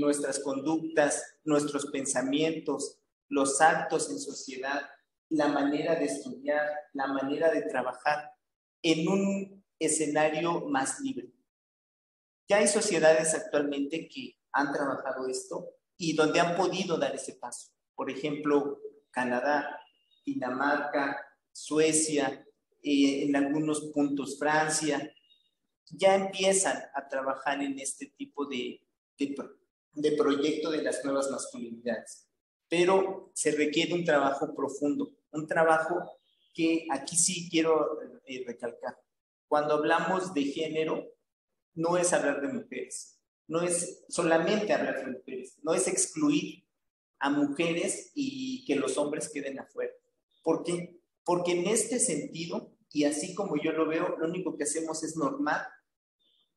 nuestras conductas, nuestros pensamientos, los actos en sociedad, la manera de estudiar, la manera de trabajar en un escenario más libre. Ya hay sociedades actualmente que han trabajado esto y donde han podido dar ese paso. Por ejemplo, Canadá, Dinamarca, Suecia, en algunos puntos Francia, ya empiezan a trabajar en este tipo de proyecto de las nuevas masculinidades. Pero se requiere un trabajo profundo, un trabajo que aquí sí quiero recalcar. Cuando hablamos de género, no es hablar de mujeres, no es solamente hablar de mujeres, no es excluir a mujeres y que los hombres queden afuera. ¿Por qué? Porque en este sentido, y así como yo lo veo, lo único que hacemos es normar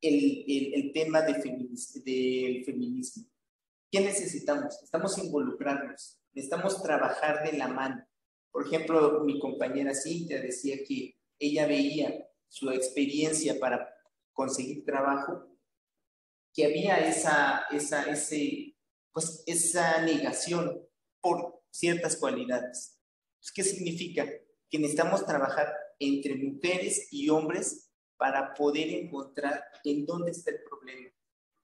el tema del feminismo. ¿Qué necesitamos? Necesitamos involucrarnos, necesitamos trabajar de la mano. Por ejemplo, mi compañera Cintia decía que ella veía su experiencia para conseguir trabajo, que había esa negación por ciertas cualidades. ¿Qué significa? Que necesitamos trabajar entre mujeres y hombres para poder encontrar en dónde está el problema,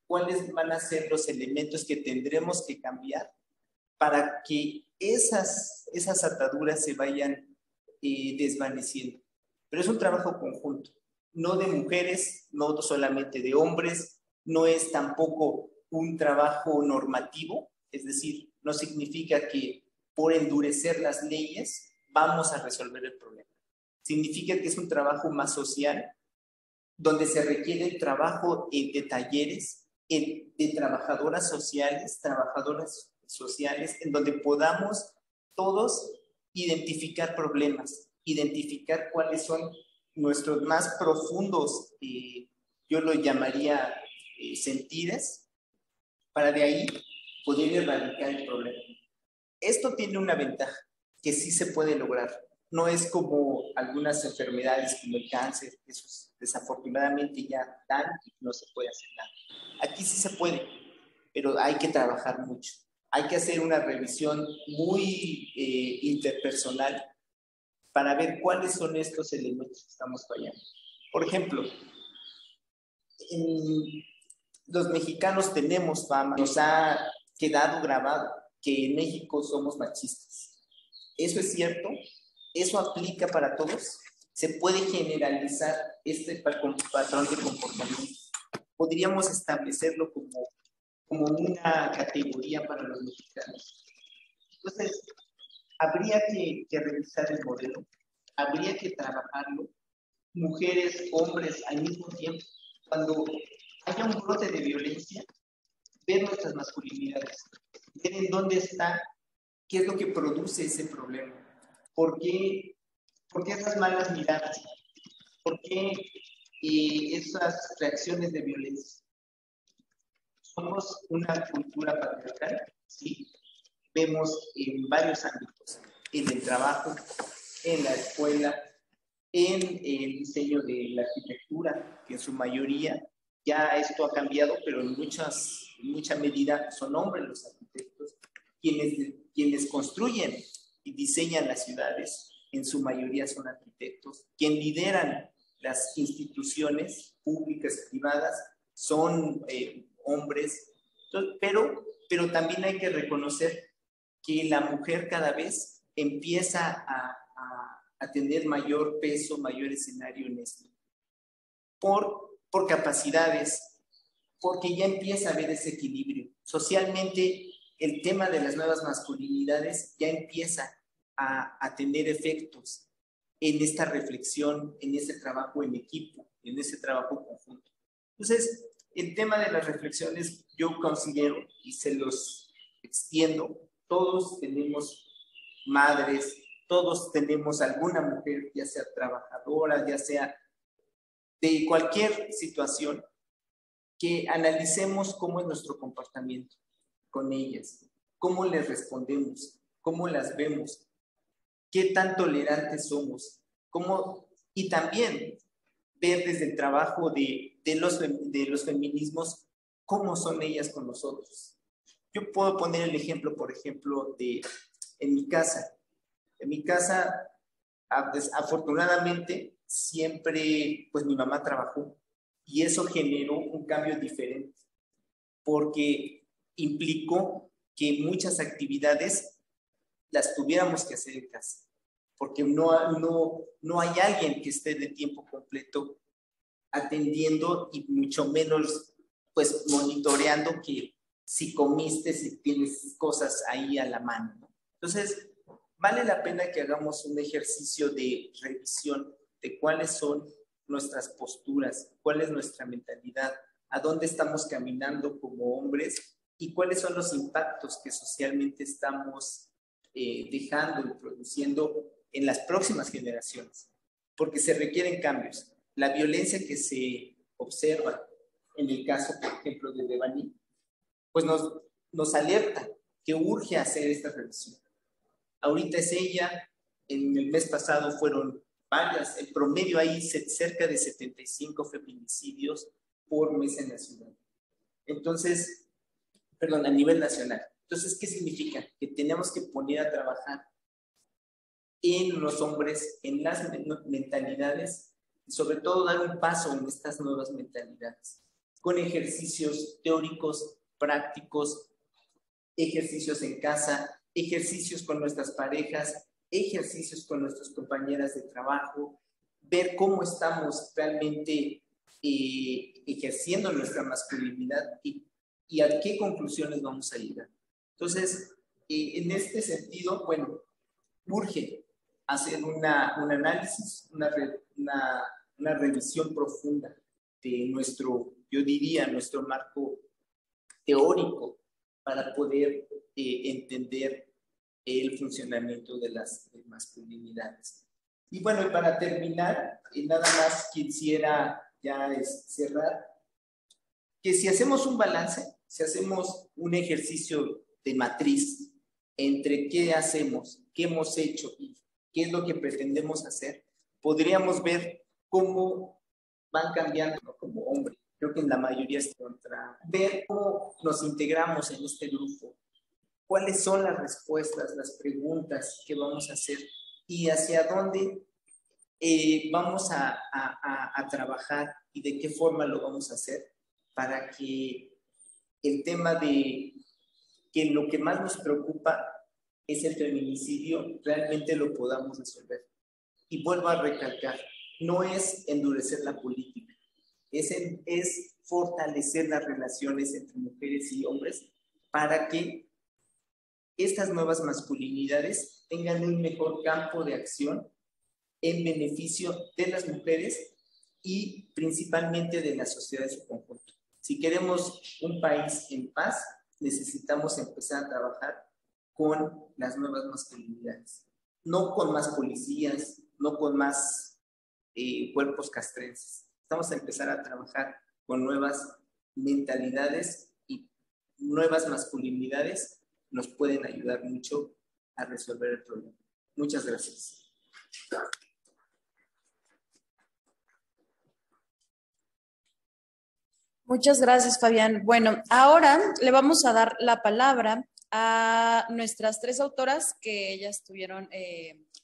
cuáles van a ser los elementos que tendremos que cambiar para que esas ataduras se vayan desvaneciendo. Pero es un trabajo conjunto, no de mujeres, no solamente de hombres, no es tampoco un trabajo normativo, es decir, no significa que por endurecer las leyes vamos a resolver el problema. Significa que es un trabajo más social, donde se requiere el trabajo de talleres, de trabajadoras sociales, en donde podamos todos identificar problemas, identificar cuáles son nuestros más profundos, yo lo llamaría sentires, para de ahí poder erradicar el problema. Esto tiene una ventaja, que sí se puede lograr. No es como algunas enfermedades como el cáncer, eso desafortunadamente ya dan y no se puede hacer nada. Aquí sí se puede, pero hay que trabajar mucho. Hay que hacer una revisión muy interpersonal para ver cuáles son estos elementos que estamos fallando. Por ejemplo, los mexicanos tenemos fama, nos ha quedado grabado que en México somos machistas. ¿Eso es cierto? ¿Eso aplica para todos? ¿Se puede generalizar este patrón de comportamiento? ¿Podríamos establecerlo como una categoría para los mexicanos? Entonces, habría que revisar el modelo, habría que trabajarlo, mujeres, hombres, al mismo tiempo. Cuando haya un brote de violencia, ver nuestras masculinidades, ver en dónde está, qué es lo que produce ese problema, por qué esas malas miradas, por qué esas reacciones de violencia. Somos una cultura patriarcal, sí, vemos en varios ámbitos, en el trabajo, en la escuela, en el diseño de la arquitectura, que en su mayoría ya esto ha cambiado, pero en mucha medida son hombres los arquitectos, quienes construyen y diseñan las ciudades, en su mayoría son arquitectos, quienes lideran las instituciones públicas y privadas son hombres, pero también hay que reconocer que la mujer cada vez empieza a tener mayor peso, mayor escenario en esto, por capacidades, porque ya empieza a haber ese equilibrio. Socialmente, el tema de las nuevas masculinidades ya empieza a tener efectos en esta reflexión, en ese trabajo en equipo, en ese trabajo conjunto. Entonces, el tema de las reflexiones, yo considero, y se los extiendo, todos tenemos madres, todos tenemos alguna mujer, ya sea trabajadora, ya sea de cualquier situación, que analicemos cómo es nuestro comportamiento con ellas, cómo les respondemos, cómo las vemos, qué tan tolerantes somos, y también ver desde el trabajo de los feminismos cómo son ellas con nosotros. Yo puedo poner el ejemplo, por ejemplo, en mi casa. En mi casa, afortunadamente, siempre, pues mi mamá trabajó y eso generó un cambio diferente porque implicó que muchas actividades las tuviéramos que hacer en casa, porque no hay alguien que esté de tiempo completo atendiendo y mucho menos pues monitoreando que si comiste, si tienes cosas ahí a la mano, ¿no? Entonces, vale la pena que hagamos un ejercicio de revisión de cuáles son nuestras posturas, cuál es nuestra mentalidad, a dónde estamos caminando como hombres y cuáles son los impactos que socialmente estamos dejando y produciendo en las próximas generaciones, porque se requieren cambios. La violencia que se observa en el caso, por ejemplo, de Devani, pues nos alerta que urge hacer esta revisión. Ahorita es ella, en el mes pasado fueron varias, el promedio hay cerca de 75 feminicidios por mes en la ciudad. Entonces, a nivel nacional. Entonces, ¿qué significa? Que tenemos que poner a trabajar en los hombres, en las mentalidades, y sobre todo dar un paso en estas nuevas mentalidades, con ejercicios teóricos, prácticos, ejercicios en casa, ejercicios con nuestras parejas, ejercicios con nuestras compañeras de trabajo, ver cómo estamos realmente ejerciendo nuestra masculinidad y a qué conclusiones vamos a llegar. Entonces, en este sentido, bueno, urge hacer un análisis, una revisión profunda de nuestro, yo diría, nuestro marco teórico para poder entender el funcionamiento de las masculinidades. Y bueno, y para terminar, nada más quisiera ya cerrar, que si hacemos un balance, si hacemos un ejercicio de matriz entre qué hacemos, qué hemos hecho y qué es lo que pretendemos hacer, podríamos ver cómo van cambiando, ¿no? Como hombre. Creo que en la mayoría está contra ver cómo nos integramos en este grupo, cuáles son las respuestas, las preguntas que vamos a hacer y hacia dónde vamos a trabajar y de qué forma lo vamos a hacer para que el tema de que lo que más nos preocupa es el feminicidio, realmente lo podamos resolver. Y vuelvo a recalcar, no es endurecer la política, es fortalecer las relaciones entre mujeres y hombres para que estas nuevas masculinidades tengan un mejor campo de acción en beneficio de las mujeres y principalmente de la sociedad en su conjunto. Si queremos un país en paz, necesitamos empezar a trabajar con las nuevas masculinidades, no con más policías, no con más cuerpos castrenses. Vamos a empezar a trabajar con nuevas mentalidades y nuevas masculinidades nos pueden ayudar mucho a resolver el problema. Muchas gracias. Muchas gracias, Fabián. Bueno, ahora le vamos a dar la palabra a nuestras tres autoras que ellas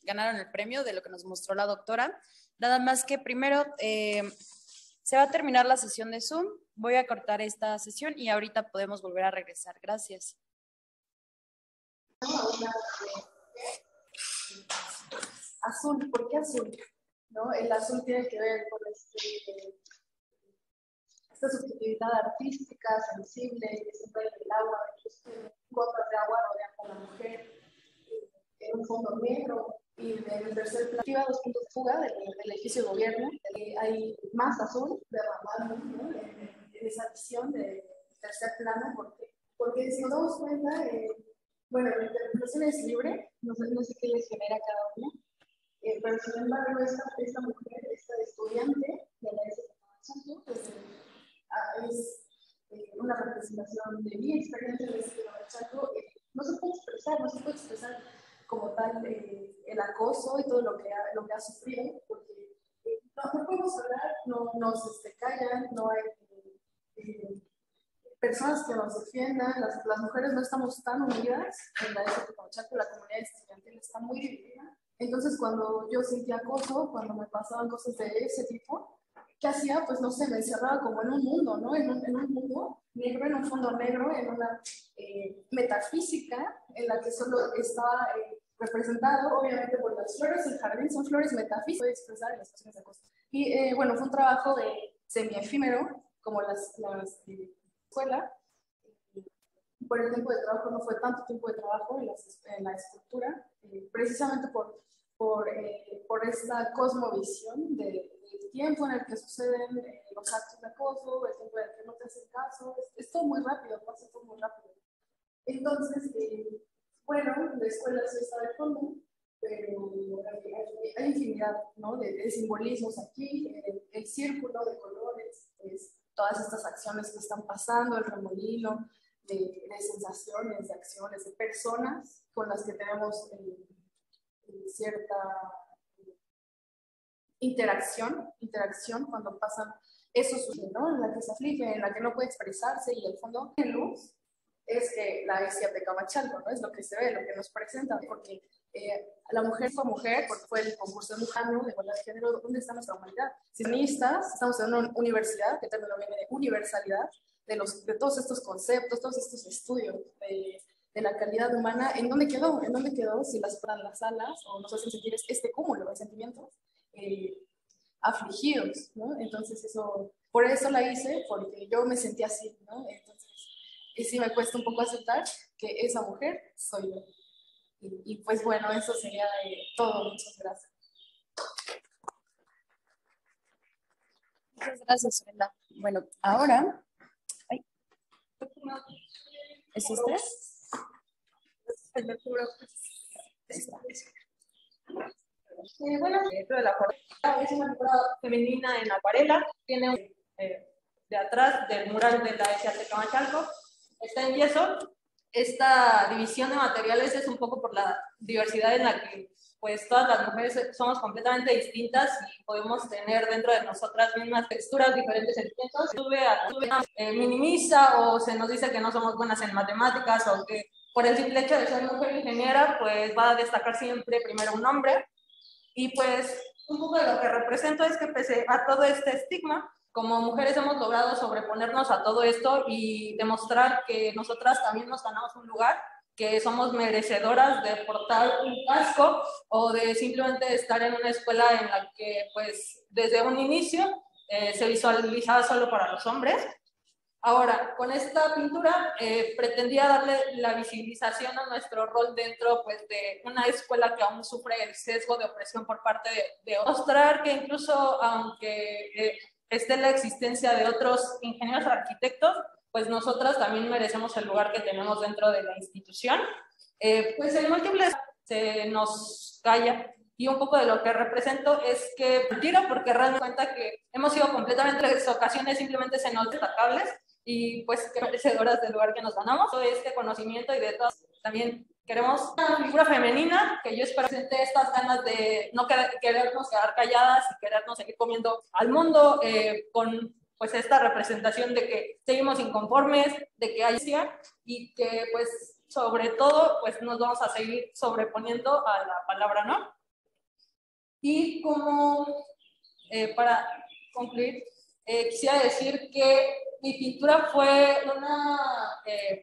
ganaron el premio de lo que nos mostró la doctora. Nada más que primero se va a terminar la sesión de Zoom. Voy a cortar esta sesión y ahorita podemos volver a regresar. Gracias. Azul, ¿por qué azul? ¿No? El azul tiene que ver con esta subjetividad artística, sensible, que siempre hay en el agua, gotas de agua rodean a la mujer, en un fondo negro, y en el tercer plano, 2 puntos de fuga del edificio de gobierno, hay más azul derramando, ¿no? en esa visión de tercer plano, porque si nos damos cuenta, bueno, la interpretación es libre, no sé qué les genera cada una, pero sin embargo esta mujer, esta estudiante de la SFA, es una representación de mi experiencia de este Chaco. No se puede expresar como tal el acoso y todo lo que ha sufrido, porque no podemos hablar, no nos callan, no hay personas que nos defiendan, las mujeres no estamos tan unidas en la SFA Chaco, la comunidad estudiantil está muy dividida. Entonces cuando yo sentía acoso, cuando me pasaban cosas de ese tipo, ¿qué hacía? Pues no sé, me encerraba como en un mundo, ¿no? En un mundo negro, en un fondo negro, en una metafísica en la que solo estaba representado, obviamente, por las flores del jardín, son flores metafísicas de expresar en las situaciones de acoso. Y bueno, fue un trabajo semi-efímero, como las escuela. Por el tiempo de trabajo, no fue tanto tiempo de trabajo en la estructura, precisamente por esta cosmovisión del tiempo en el que suceden los actos de acoso, el tiempo en el que no te hacen caso, es todo muy rápido, pasa todo muy rápido. Entonces, bueno, la escuela sí está de fondo, pero hay infinidad, ¿no? de simbolismos aquí, el círculo de colores, todas estas acciones que están pasando, el remolino de sensaciones, de acciones, de personas con las que tenemos cierta interacción cuando pasan esos sucesos, ¿no? En la que se aflige, en la que no puede expresarse, y el fondo de luz es que la bestia de Camachalco, ¿no? Es lo que se ve, lo que nos presenta, porque la mujer fue mujer, porque fue el concurso de mujer, de igualdad de género. ¿Dónde está nuestra humanidad? Sionistas, estamos en una universidad, que término viene de universalidad, de todos estos conceptos, todos estos estudios de la calidad humana. ¿En dónde quedó? ¿En dónde quedó si las paran las alas o nos hacen sentir este cúmulo de sentimientos afligidos, ¿no? Entonces eso por eso la hice, porque yo me sentía así, ¿no? Entonces, y sí me cuesta un poco aceptar que esa mujer soy yo. Y pues bueno, eso sería todo. Muchas gracias. Muchas gracias, Brenda. Bueno, ahora... Ay. ¿Es este? El mercurio. Bueno, dentro de la jornada es una figura femenina en acuarela, tiene de atrás del mural de la ESAT Camachalco, está en yeso. Esta división de materiales es un poco por la diversidad en la que pues todas las mujeres somos completamente distintas y podemos tener dentro de nosotras mismas texturas, diferentes sentimientos. Minimiza o se nos dice que no somos buenas en matemáticas o que por el simple hecho de ser mujer ingeniera pues va a destacar siempre primero un hombre. Y pues un poco de lo que represento es que pese a todo este estigma, como mujeres hemos logrado sobreponernos a todo esto y demostrar que nosotras también nos ganamos un lugar, que somos merecedoras de portar un casco o de simplemente estar en una escuela en la que pues desde un inicio se visualizaba solo para los hombres. Ahora, con esta pintura pretendía darle la visibilización a nuestro rol dentro pues, de una escuela que aún sufre el sesgo de opresión por parte de mostrar que incluso aunque esté la existencia de otros ingenieros arquitectos, pues nosotras también merecemos el lugar que tenemos dentro de la institución. Pues en múltiples se nos calla y un poco de lo que represento es que mentira porque realmente cuenta que hemos sido completamente en ocasiones simplemente se nos destacables y pues que merecedoras del lugar que nos ganamos, todo este conocimiento y de todas también queremos una figura femenina que yo espero presente estas ganas de no querernos quedar calladas y querernos seguir comiendo al mundo con pues esta representación de que seguimos inconformes, de que hay y que pues sobre todo pues nos vamos a seguir sobreponiendo a la palabra no. Y como para concluir, quisiera decir que mi pintura fue una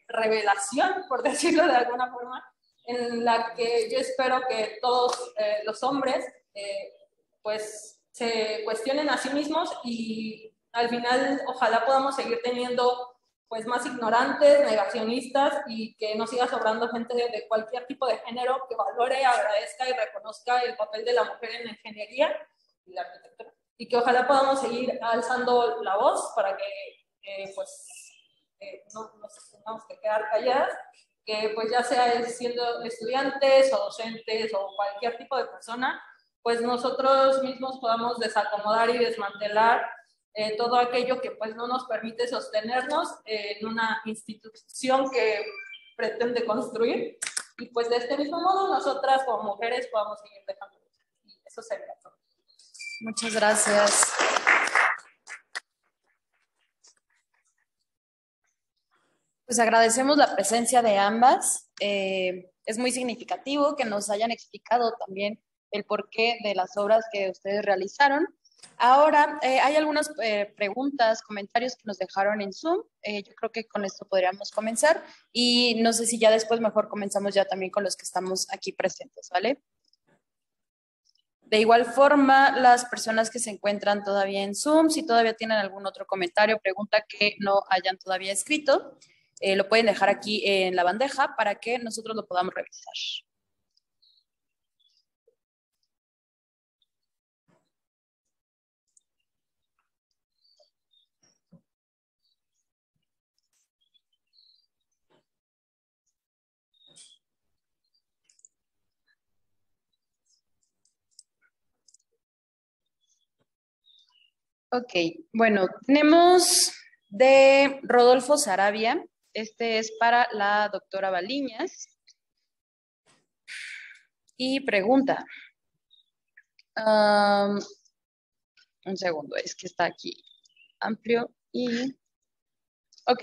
revelación, por decirlo de alguna forma, en la que yo espero que todos los hombres pues se cuestionen a sí mismos y al final ojalá podamos seguir teniendo pues más ignorantes, negacionistas y que no siga sobrando gente de cualquier tipo de género que valore, agradezca y reconozca el papel de la mujer en la ingeniería y la arquitectura. Y que ojalá podamos seguir alzando la voz para que no nos tengamos que quedar calladas, que pues ya sea siendo estudiantes o docentes o cualquier tipo de persona, pues nosotros mismos podamos desacomodar y desmantelar todo aquello que pues no nos permite sostenernos en una institución que pretende construir y pues de este mismo modo nosotras como mujeres podamos seguir dejando y eso sería todo. Muchas gracias. Pues agradecemos la presencia de ambas. Es muy significativo que nos hayan explicado también el porqué de las obras que ustedes realizaron. Ahora, hay algunas preguntas, comentarios que nos dejaron en Zoom. Yo creo que con esto podríamos comenzar y no sé si ya después mejor comenzamos ya también con los que estamos aquí presentes, ¿vale? De igual forma, las personas que se encuentran todavía en Zoom, si todavía tienen algún otro comentario o pregunta que no hayan todavía escrito, lo pueden dejar aquí en la bandeja para que nosotros lo podamos revisar. Ok, bueno, tenemos de Rodolfo Sarabia. Este es para la doctora Baliñas. Y pregunta. Un segundo, es que está aquí amplio y... Ok.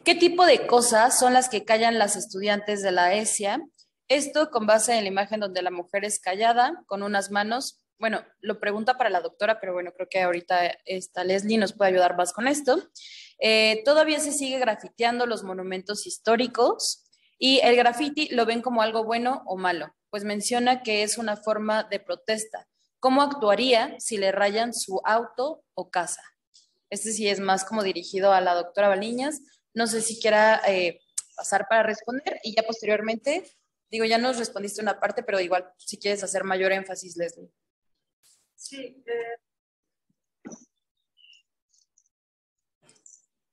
¿Qué tipo de cosas son las que callan las estudiantes de la ESIA? Esto con base en la imagen donde la mujer es callada, con unas manos... Bueno, lo pregunta para la doctora, pero bueno, creo que ahorita esta Leslie nos puede ayudar más con esto. Todavía se sigue grafiteando los monumentos históricos y el graffiti lo ven como algo bueno o malo, pues menciona que es una forma de protesta. ¿Cómo actuaría si le rayan su auto o casa? Este sí es más como dirigido a la doctora Baliñas. No sé si quiera pasar para responder y ya posteriormente, digo, ya nos respondiste una parte, pero igual si quieres hacer mayor énfasis, Leslie. Sí,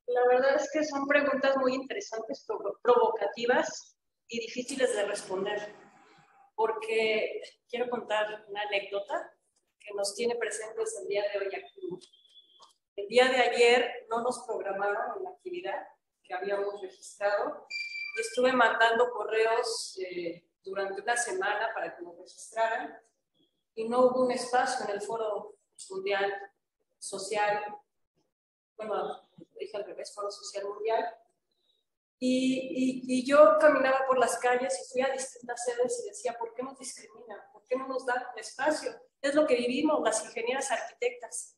la verdad es que son preguntas muy interesantes, provocativas y difíciles de responder, porque quiero contar una anécdota que nos tiene presentes el día de hoy aquí. El día de ayer no nos programaron en la actividad que habíamos registrado y estuve mandando correos durante una semana para que nos registraran y no hubo un espacio en el Foro Mundial Social, bueno, dije al revés, Foro Social Mundial, y yo caminaba por las calles y fui a distintas sedes y decía, ¿por qué nos discriminan? ¿Por qué no nos dan un espacio? Es lo que vivimos las ingenieras arquitectas,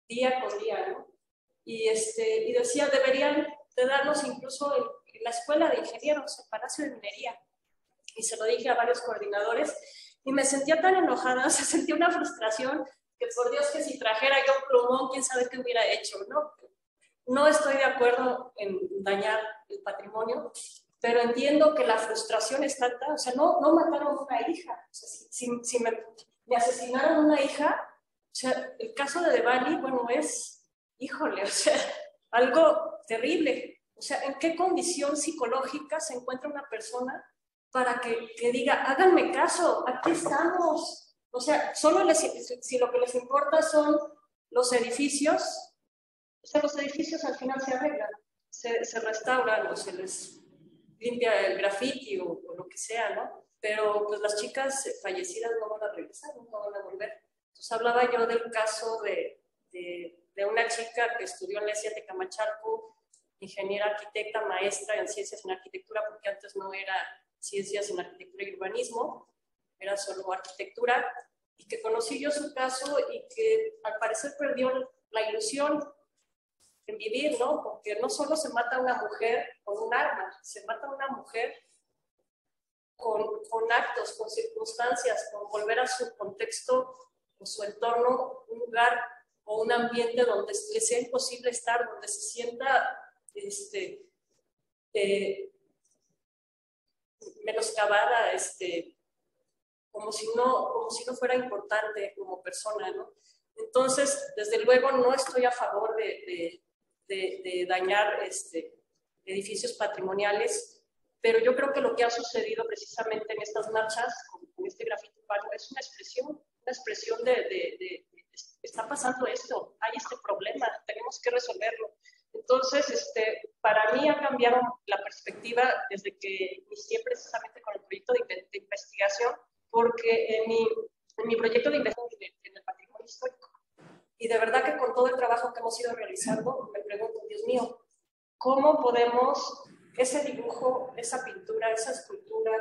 día con día, ¿no? Y decía, deberían de darnos incluso en la Escuela de Ingenieros, el Palacio de Minería. Y se lo dije a varios coordinadores y me sentía tan enojada, se sentía una frustración que por Dios que si trajera yo un plumón, quién sabe qué hubiera hecho, ¿no? No estoy de acuerdo en dañar el patrimonio, pero entiendo que la frustración es tanta, o sea, no mataron una hija, o sea, si me asesinaron una hija, o sea, el caso de Devani, bueno, es, híjole, o sea, algo terrible. O sea, ¿en qué condición psicológica se encuentra una persona para que diga, háganme caso, aquí estamos? O sea, solo si lo que les importa son los edificios, o sea, los edificios al final se arreglan, se restauran o se les limpia el graffiti o lo que sea, ¿no? Pero pues las chicas fallecidas no van a regresar, no van a volver. Entonces hablaba yo del caso de una chica que estudió en la ESIA Tecamachalco, ingeniera arquitecta, maestra en ciencias en arquitectura, porque antes no era ciencias en arquitectura y urbanismo, era solo arquitectura, y que conocí yo su caso y que al parecer perdió la ilusión en vivir, ¿no? Porque no solo se mata a una mujer con un arma, se mata a una mujer con actos, con circunstancias, con volver a su contexto, o su entorno, un lugar o un ambiente donde le sea imposible estar, donde se sienta menoscabada, como si no fuera importante como persona, ¿no? Entonces, desde luego no estoy a favor de dañar edificios patrimoniales, pero yo creo que lo que ha sucedido precisamente en estas marchas, con este grafiti urbano, es una expresión de está pasando esto, hay este problema, tenemos que resolverlo. Entonces, para mí ha cambiado la perspectiva desde que inicié precisamente con el proyecto de investigación, porque en mi proyecto de investigación en el patrimonio histórico, y de verdad que con todo el trabajo que hemos ido realizando, me pregunto, Dios mío, ¿cómo podemos ese dibujo, esa pintura, esa escultura,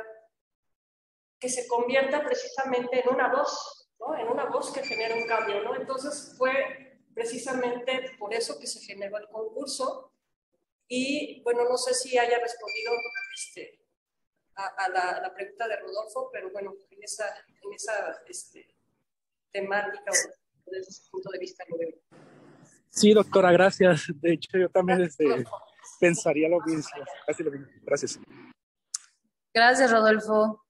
que se convierta precisamente en una voz, ¿no? En una voz que genera un cambio, ¿no? Entonces fue precisamente por eso que se generó el concurso y, bueno, no sé si haya respondido a la pregunta de Rodolfo, pero bueno, en esa temática o desde ese punto de vista lo veo. Sí, doctora, gracias. De hecho, yo también pensaría lo mismo. Casi lo mismo. Gracias. Gracias, Rodolfo.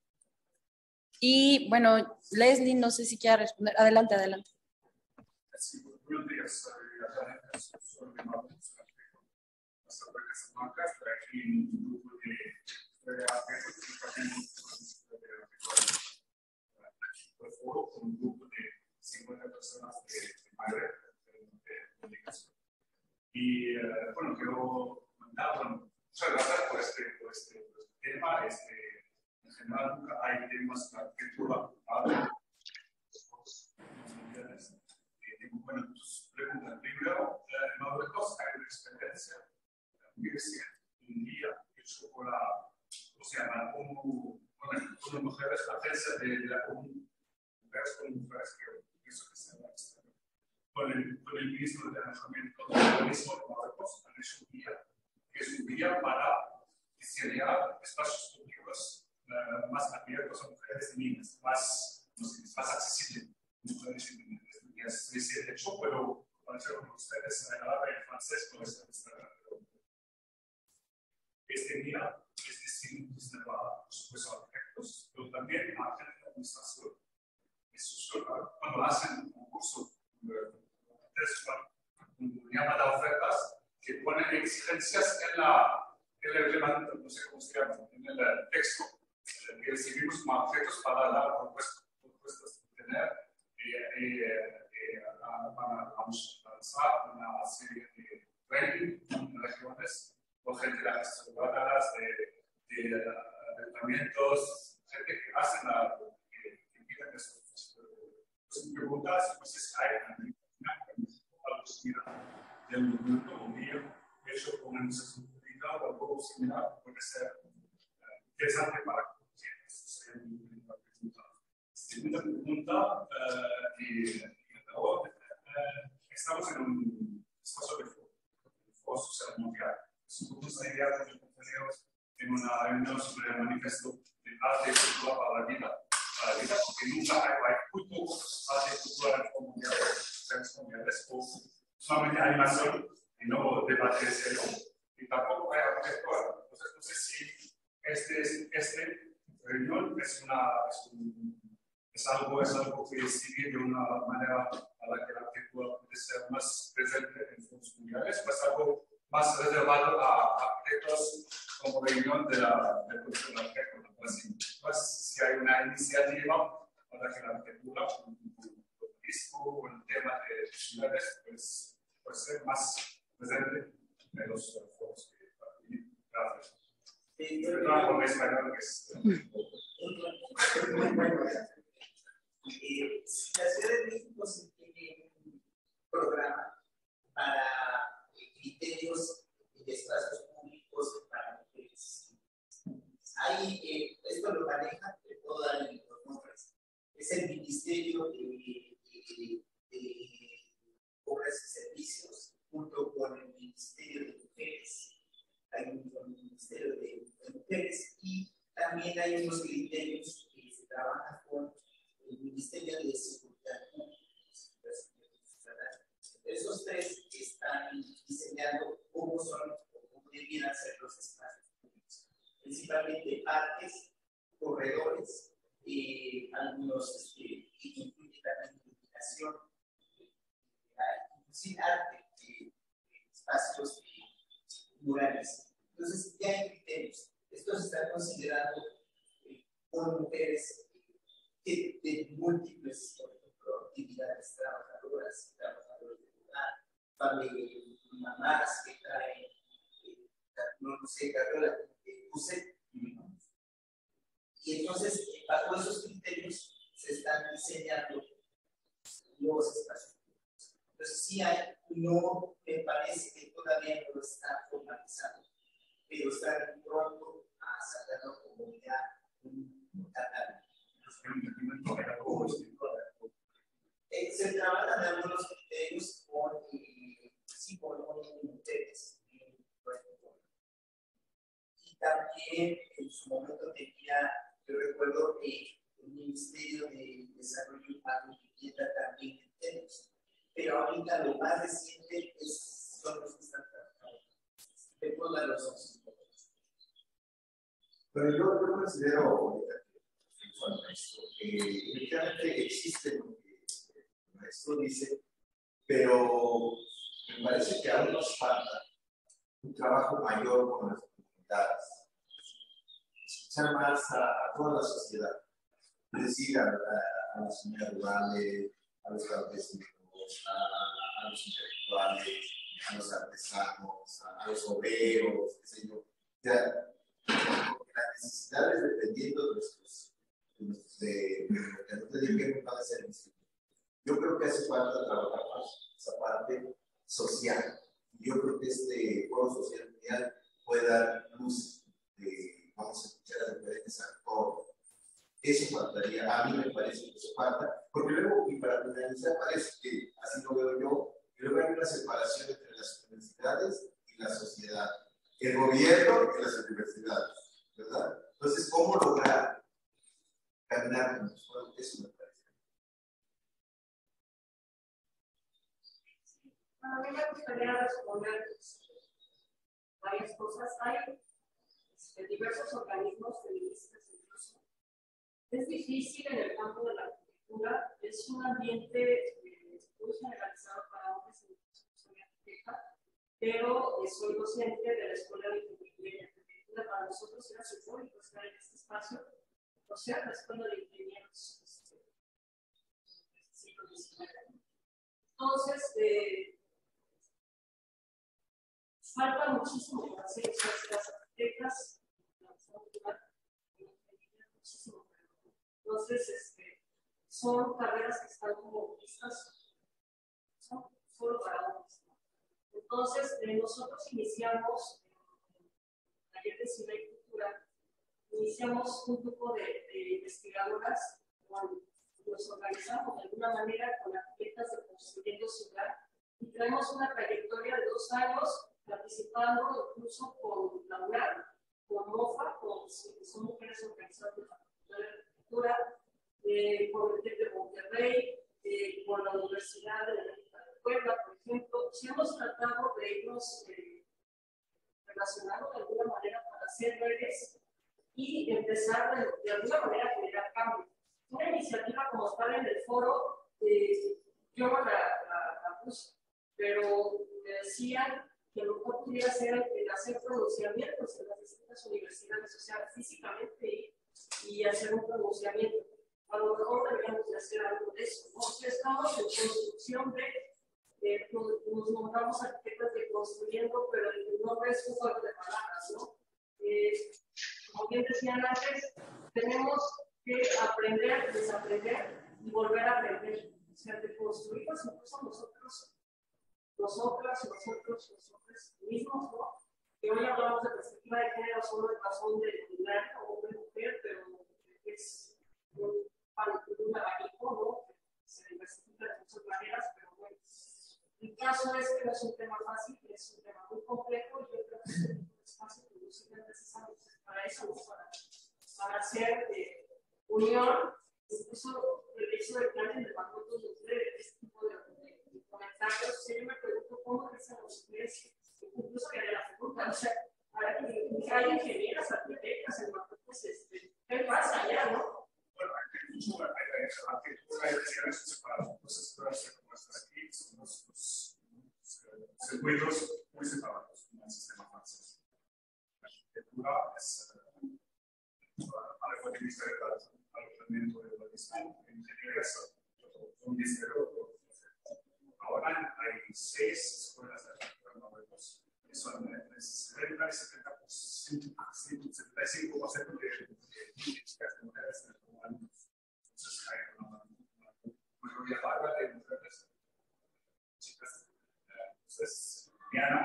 Y bueno, Leslie, no sé si quiere responder. Adelante, adelante. Sí, buenos días. Soy aquí en un grupo de foro con un grupo de 50 personas de Magreb, de comunicación. Y bueno, quiero comentar, bueno, muchas gracias por este tema. En general, nunca hay temas de arquitectura. Tengo buenas preguntas. Primero, en Marruecos hay una experiencia que es un día hecho por una mujer francesa de la común, mujeres que eso que se llama con el ministro de Alojamiento del Urbanismo de Marruecos, han hecho un día, que es un día para diseñar espacios públicos más abiertos a mujeres y niñas, más accesibles a mujeres y niñas. Es hecho, pero para ser con ustedes, por supuesto, arquitectos, pero también a gente de administración. Cuando hacen un curso, un llama de ofertas, que ponen exigencias en el, no sé cómo se llama, en el texto que recibimos como objetos para dar propuestas de tener. Vamos a lanzar una serie de training en regiones con gente de las ciudadanas, de ayuntamientos, gente que hacen que invitan estos. Pues mi pregunta es, pues es hay algo similar del movimiento mío, hecho con una iniciativa pública o algo similar, puede ser interesante para quienes. Segunda pregunta, y luego, estamos en un espacio de foro social mundial. Nosotros la idea de los compañeros en una reunión sobre el manifiesto de arte y cultura para la vida, porque nunca hay muy pocos arte y cultura mundiales, o solamente animación y no debate de serio, y tampoco hay arquitectura. Entonces, no sé si este reunión es algo que sigue de una manera a la que la arquitectura puede ser más presente en foros mundiales, o es algo más reservado a arquitectos como reunión del curso de la arquitectura. Pues, si hay una iniciativa para que la arquitectura, el turismo o el tema de ciudades, pues puede ser más presente en los foros. Gracias. Con español, que es muy bueno. La Ciudad de México se tiene un programa para criterios de espacios públicos para mujeres. Esto lo maneja de todas los nombres. Es el Ministerio de Obras y Servicios, junto con el Ministerio de Mujeres. Hay un Ministerio de Mujeres y también hay unos criterios que se trabajan con el Ministerio de Seguridad Pública. Esos tres están diseñando cómo debieran ser los espacios públicos, principalmente parques, corredores, algunos que incluyen también iluminación, inclusive arte, espacios murales. Entonces, ya hay criterios. Esto se está considerando con mujeres de múltiples, por ejemplo, actividades trabajadoras, trabajadores de hogar, mamás que traen, no sé, carrera de UCE. Y entonces, bajo esos criterios, se están diseñando los espacios públicos. Entonces, sí hay, no me parece que todavía no lo está formalizando, pero está pronto a sacarlo como ya un catálogo. Se trabajan algunos criterios con mujeres. Y también en su momento tenía, yo recuerdo que el Ministerio de Desarrollo Humano y Vivienda también en temas. Pero ahorita lo más reciente son los que están trabajando. De todas las razones. Pero yo considero que efectivamente existe lo que el maestro dice, pero me parece que aún nos falta un trabajo mayor con las comunidades, escuchar más a toda la sociedad, es decir, a las comunidades rurales, a los campesinos, a los intelectuales, a los artesanos, a los obreros, qué sé yo. Porque las necesidades, dependiendo de nuestros de lo que no te digan para servicio. Yo creo que hace falta trabajar más esa parte social. Yo creo que este foro social mundial puede dar luz de, vamos a escuchar a diferentes actores. Eso faltaría, a mí me parece que eso falta, porque luego, y para finalizar, parece que, así lo veo yo, que luego hay una separación entre las universidades y la sociedad, el gobierno y las universidades, ¿verdad? Entonces, ¿cómo lograr caminar con los pueblos? Eso me parece. A mí me gustaría responder varias cosas. Hay de diversos organismos feministas incluso. Es difícil en el campo de la arquitectura, es un ambiente muy generalizado para hombres en la arquitectura, pero soy docente de la Escuela de Ingeniería y Arquitectura. Para nosotros era simbólico estar en este espacio, o sea, la Escuela de Ingenieros del siglo XIX. Entonces, falta muchísimo por hacer. Las arquitectas, muchísimo. Entonces, son carreras que están como vistas, son solo para hombres. Entonces, nosotros iniciamos, en el taller de Cine y Cultura, iniciamos un grupo de investigadoras, nos organizamos de alguna manera con arquitectas de Construyendo Ciudad y traemos una trayectoria de 2 años participando incluso con la UNAM, con MOFA, son mujeres organizadas de la Facultad de Arquitectura, con el TEC de Monterrey, con la Universidad de Puebla, por ejemplo. Si hemos tratado de irnos relacionando de alguna manera para hacer redes y empezar de alguna manera a generar cambio. Una iniciativa como tal en el foro, yo la puse, pero me decían que lo mejor pudiera ser hacer pronunciamientos en las distintas universidades, o sea, físicamente y hacer un pronunciamiento. A lo mejor deberíamos de hacer algo de eso, ¿no? O sea, estamos en construcción nos nombramos arquitectas de construyendo, pero el nombre es un juego de palabras, ¿no? Como bien decían antes, tenemos que aprender, desaprender y volver a aprender. O sea, de construirnos incluso nosotros mismos, ¿no? Que hoy hablamos de perspectiva de género solo de razón de binario o de mujer, pero es un abanico, ¿no? Se diversifica de muchas maneras, pero bueno. El caso es que no es un tema fácil, es un tema muy complejo y yo creo que es un espacio que no sirve precisamente para eso, ¿no? Para hacer unión, incluso el hecho de que alguien de nosotros nos dé este tipo de comentarios. Si yo me pregunto cómo piensan los ustedes, incluso que de la pregunta, o sea, hay ingenieras, arquitectas, en Marruecos, ¿qué pasa allá, no? Bueno, hay mucho, arquitectura y diseños separados, entonces puede ser como estas aquí, son los circuitos muy separados, como el sistema francés. La arquitectura es algo que dice alojamiento de urbanismo, ingeniería es un diseño. Ahora hay 6 escuelas de arquitectura en Marruecos, que son entre 70 y 75% de chicas de mujeres en el alumnos. Entonces hay una mayoría larga de mujeres, chicas. Entonces, Diana,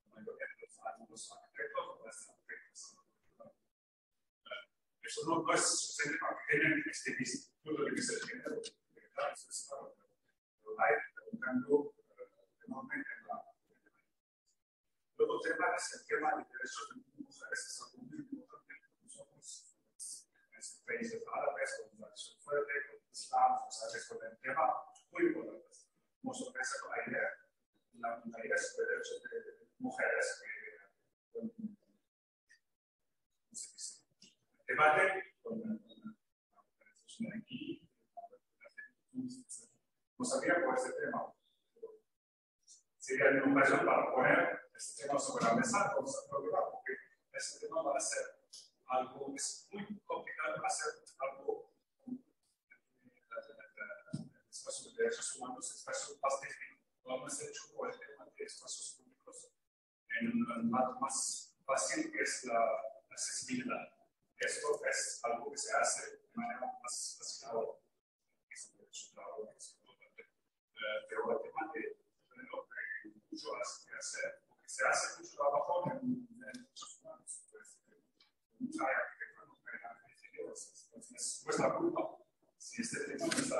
la mayoría de los alumnos son arquitectos o las arquitectas. Eso no es suficiente para que tienen este instituto de que se género, claro, eso es claro, pero hay un cambio enorme en la. El otro tema es el tema de derechos de mujeres, es algo muy importante para nosotros en estos países árabes, con una tradición fuerte, con el Islam, o sea, es un tema muy importante. Como sorpresa con la idea sobre derechos de mujeres que debate con la organización aquí, no sabía por este tema. Sería una ocasión para poner este tema sobre la mesa, vamos a programar, porque este tema va a ser algo, es muy complicado hacer algo en espacios de derechos humanos, espacios más técnicos. Lo hemos hecho por el tema de espacios públicos en un lado más fácil, que es la accesibilidad. Esto es algo que se hace de manera más fácil ahora. Es un derecho de trabajo, es importante. Pero el tema de mucho que hacer, porque se hace mucho trabajo en derechos humanos, pues mucha arquitectura no puede haber ingenieros, entonces es nuestra culpa si este tema no está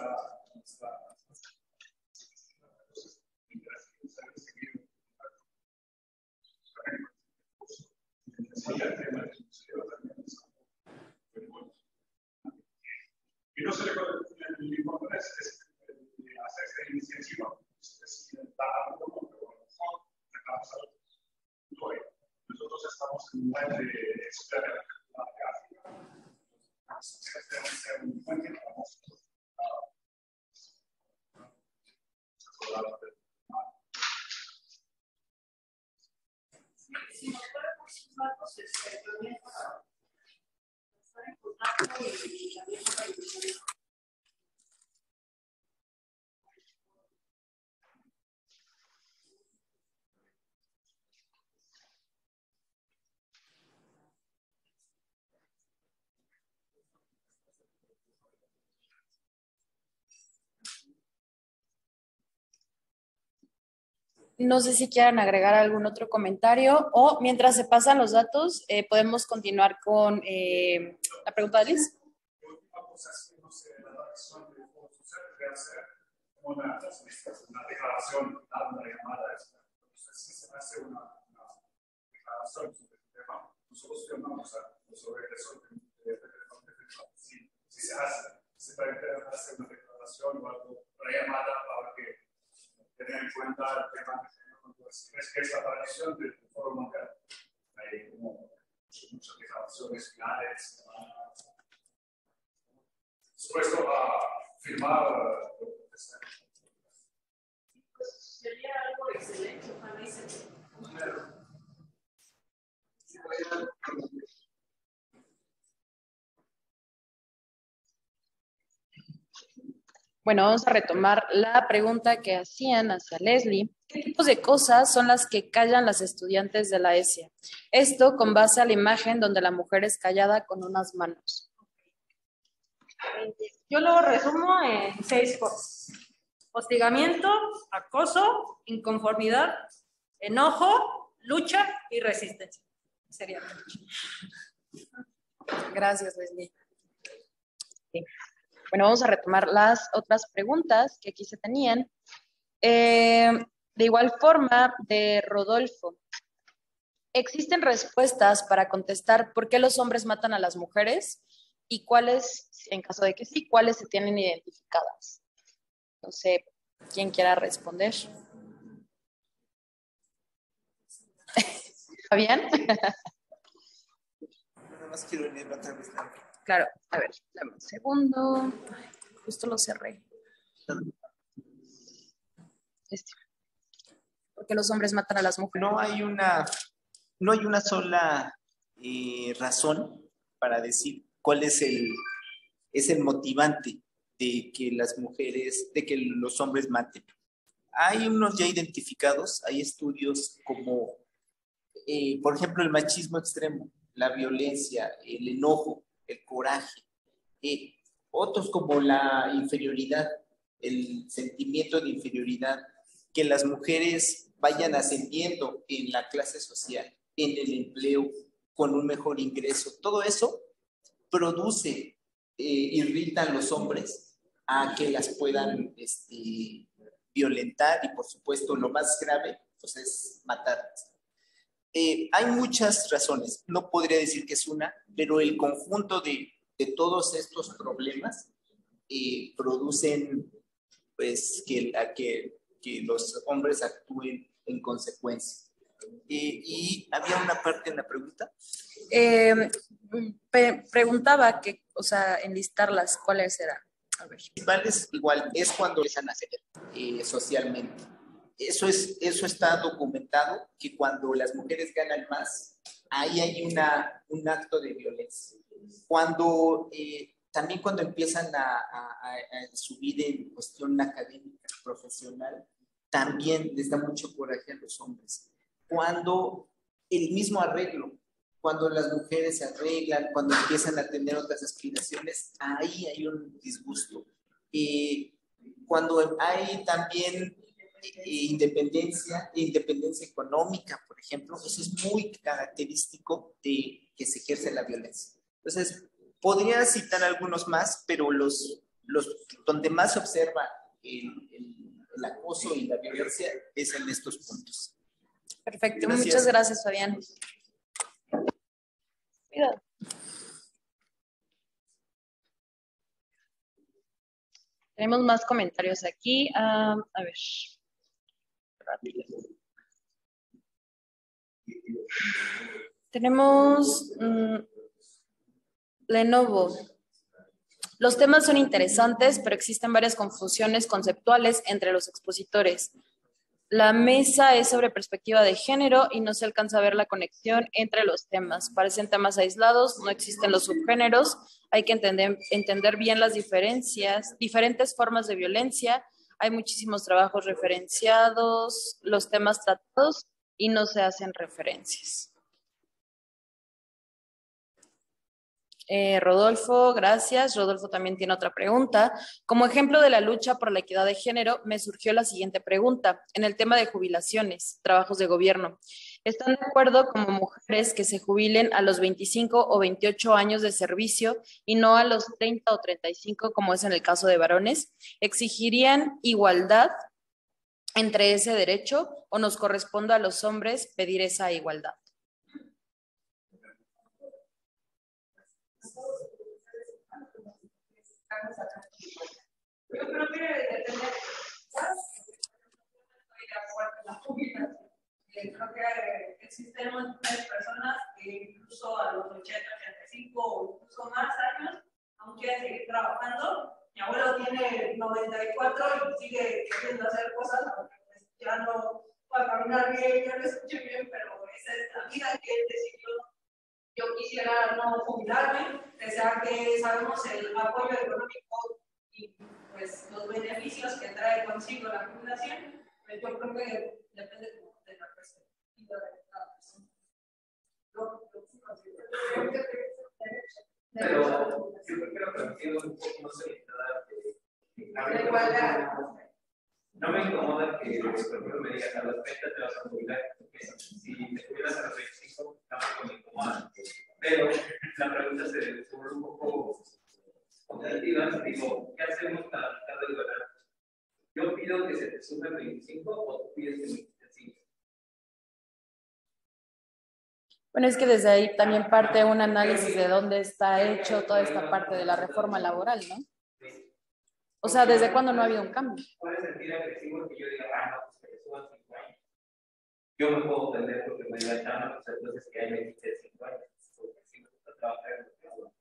y no se le puede el informe es hacer esta iniciativa, es intentar algo, pero a lo mejor nosotros estamos en un nivel de experiencia ser un buen tiempo. Si nos fuéramos sus datos, también para estar en contacto y también para investigar. No sé si quieran agregar algún otro comentario o mientras se pasan los datos, podemos continuar con la pregunta de Liz. Una declaración, una llamada, si se hace una declaración sobre el tema, nosotros firmamos sobre eso. Si se hace, se puede hacer una declaración o algo, una llamada para que tener en cuenta el tema. Es que esta aparición del Foro Mundial, hay como muchas declaraciones finales, dispuesto a firmar. Sería algo excelente, ojalá y se Bueno, vamos a retomar la pregunta que hacían hacia Leslie. ¿Qué tipos de cosas son las que callan las estudiantes de la ESIA? Esto con base a la imagen donde la mujer es callada con unas manos. Yo lo resumo en 6 cosas. Hostigamiento, acoso, inconformidad, enojo, lucha y resistencia. Sería. Gracias, Leslie. Sí. Bueno, vamos a retomar las otras preguntas que aquí se tenían. De igual forma, de Rodolfo. ¿Existen respuestas para contestar por qué los hombres matan a las mujeres? Y cuáles, en caso de que sí, cuáles se tienen identificadas. No sé, ¿quién quiera responder? ¿Fabián? Nada más quiero leer otra vez. Claro, a ver, dame un segundo. Ay, justo lo cerré. ¿Por qué los hombres matan a las mujeres? No hay una sola razón para decir cuál es el motivante de que las mujeres, de que los hombres maten. Hay unos ya identificados, hay estudios como, por ejemplo, el machismo extremo, la violencia, el enojo, el coraje. Otros como la inferioridad, el sentimiento de inferioridad, que las mujeres vayan ascendiendo en la clase social, en el empleo, con un mejor ingreso. Todo eso produce, irrita a los hombres a que las puedan violentar y, por supuesto, lo más grave pues, es matarlas. Hay muchas razones, no podría decir que es una, pero el conjunto de todos estos problemas producen pues, que los hombres actúen en consecuencia. Y había una parte en la pregunta. Preguntaba que, o sea, enlistarlas, ¿cuáles eran? A ver. Igual es cuando empiezan a ceder socialmente. Eso está documentado, que cuando las mujeres ganan más, ahí hay un acto de violencia. También cuando empiezan a subir en cuestión académica, profesional, también les da mucho coraje a los hombres. Cuando el mismo arreglo, cuando las mujeres se arreglan, cuando empiezan a tener otras aspiraciones, ahí hay un disgusto. Cuando hay también independencia económica, por ejemplo, eso es muy característico de que se ejerce la violencia. Entonces, podría citar algunos más, pero los donde más se observa el acoso y la violencia es en estos puntos. Perfecto, gracias. Muchas gracias, Fabián. Cuidado. Tenemos más comentarios aquí. A ver. Rápido. Tenemos Lenovo. Los temas son interesantes, pero existen varias confusiones conceptuales entre los expositores. La mesa es sobre perspectiva de género y no se alcanza a ver la conexión entre los temas. Parecen temas aislados, no existen los subgéneros, hay que entender bien las diferentes formas de violencia. Hay muchísimos trabajos referenciados, los temas tratados y no se hacen referencias. Rodolfo, gracias. Rodolfo también tiene otra pregunta. Como ejemplo de la lucha por la equidad de género, me surgió la siguiente pregunta. En el tema de jubilaciones, trabajos de gobierno, ¿están de acuerdo como mujeres que se jubilen a los 25 o 28 años de servicio y no a los 30 o 35 como es en el caso de varones? ¿Exigirían igualdad entre ese derecho o nos corresponde a los hombres pedir esa igualdad? Yo creo que depende creo que existen muchas personas que incluso a los 80, 85 o incluso más años aún quieren seguir trabajando. Mi abuelo tiene 94 y sigue queriendo hacer cosas, aunque ya no puede caminar bien, ya no escuche bien, pero esa es la vida que él decidió. Yo quisiera no jubilarme, pese a que sabemos el apoyo económico y pues los beneficios que trae consigo la jubilación, pues yo creo que depende de la perspectiva de cada persona. Pero yo creo que lo planteo un poco más orientada la igualdad. No me incomoda que, por ejemplo, me digan a los 30 te vas a jubilar, si te jubilas a los 25, tampoco me incomoda. Pero la pregunta se vuelve un poco competitiva. Digo, ¿qué hacemos para tratar de igualdad? Yo pido que se te sume 25 o tú pides que me quiten 5. Bueno, es que desde ahí también parte un análisis de dónde está hecho toda esta parte de la reforma laboral, ¿no? O sea, ¿desde cuándo no ha habido un cambio? Puede sentir agresivo que yo diga, no, pues que le suban 5 años. Yo me puedo ofender porque me diga, pues entonces que hay me quite 5 años, porque si me gusta trabajar en lo que hago.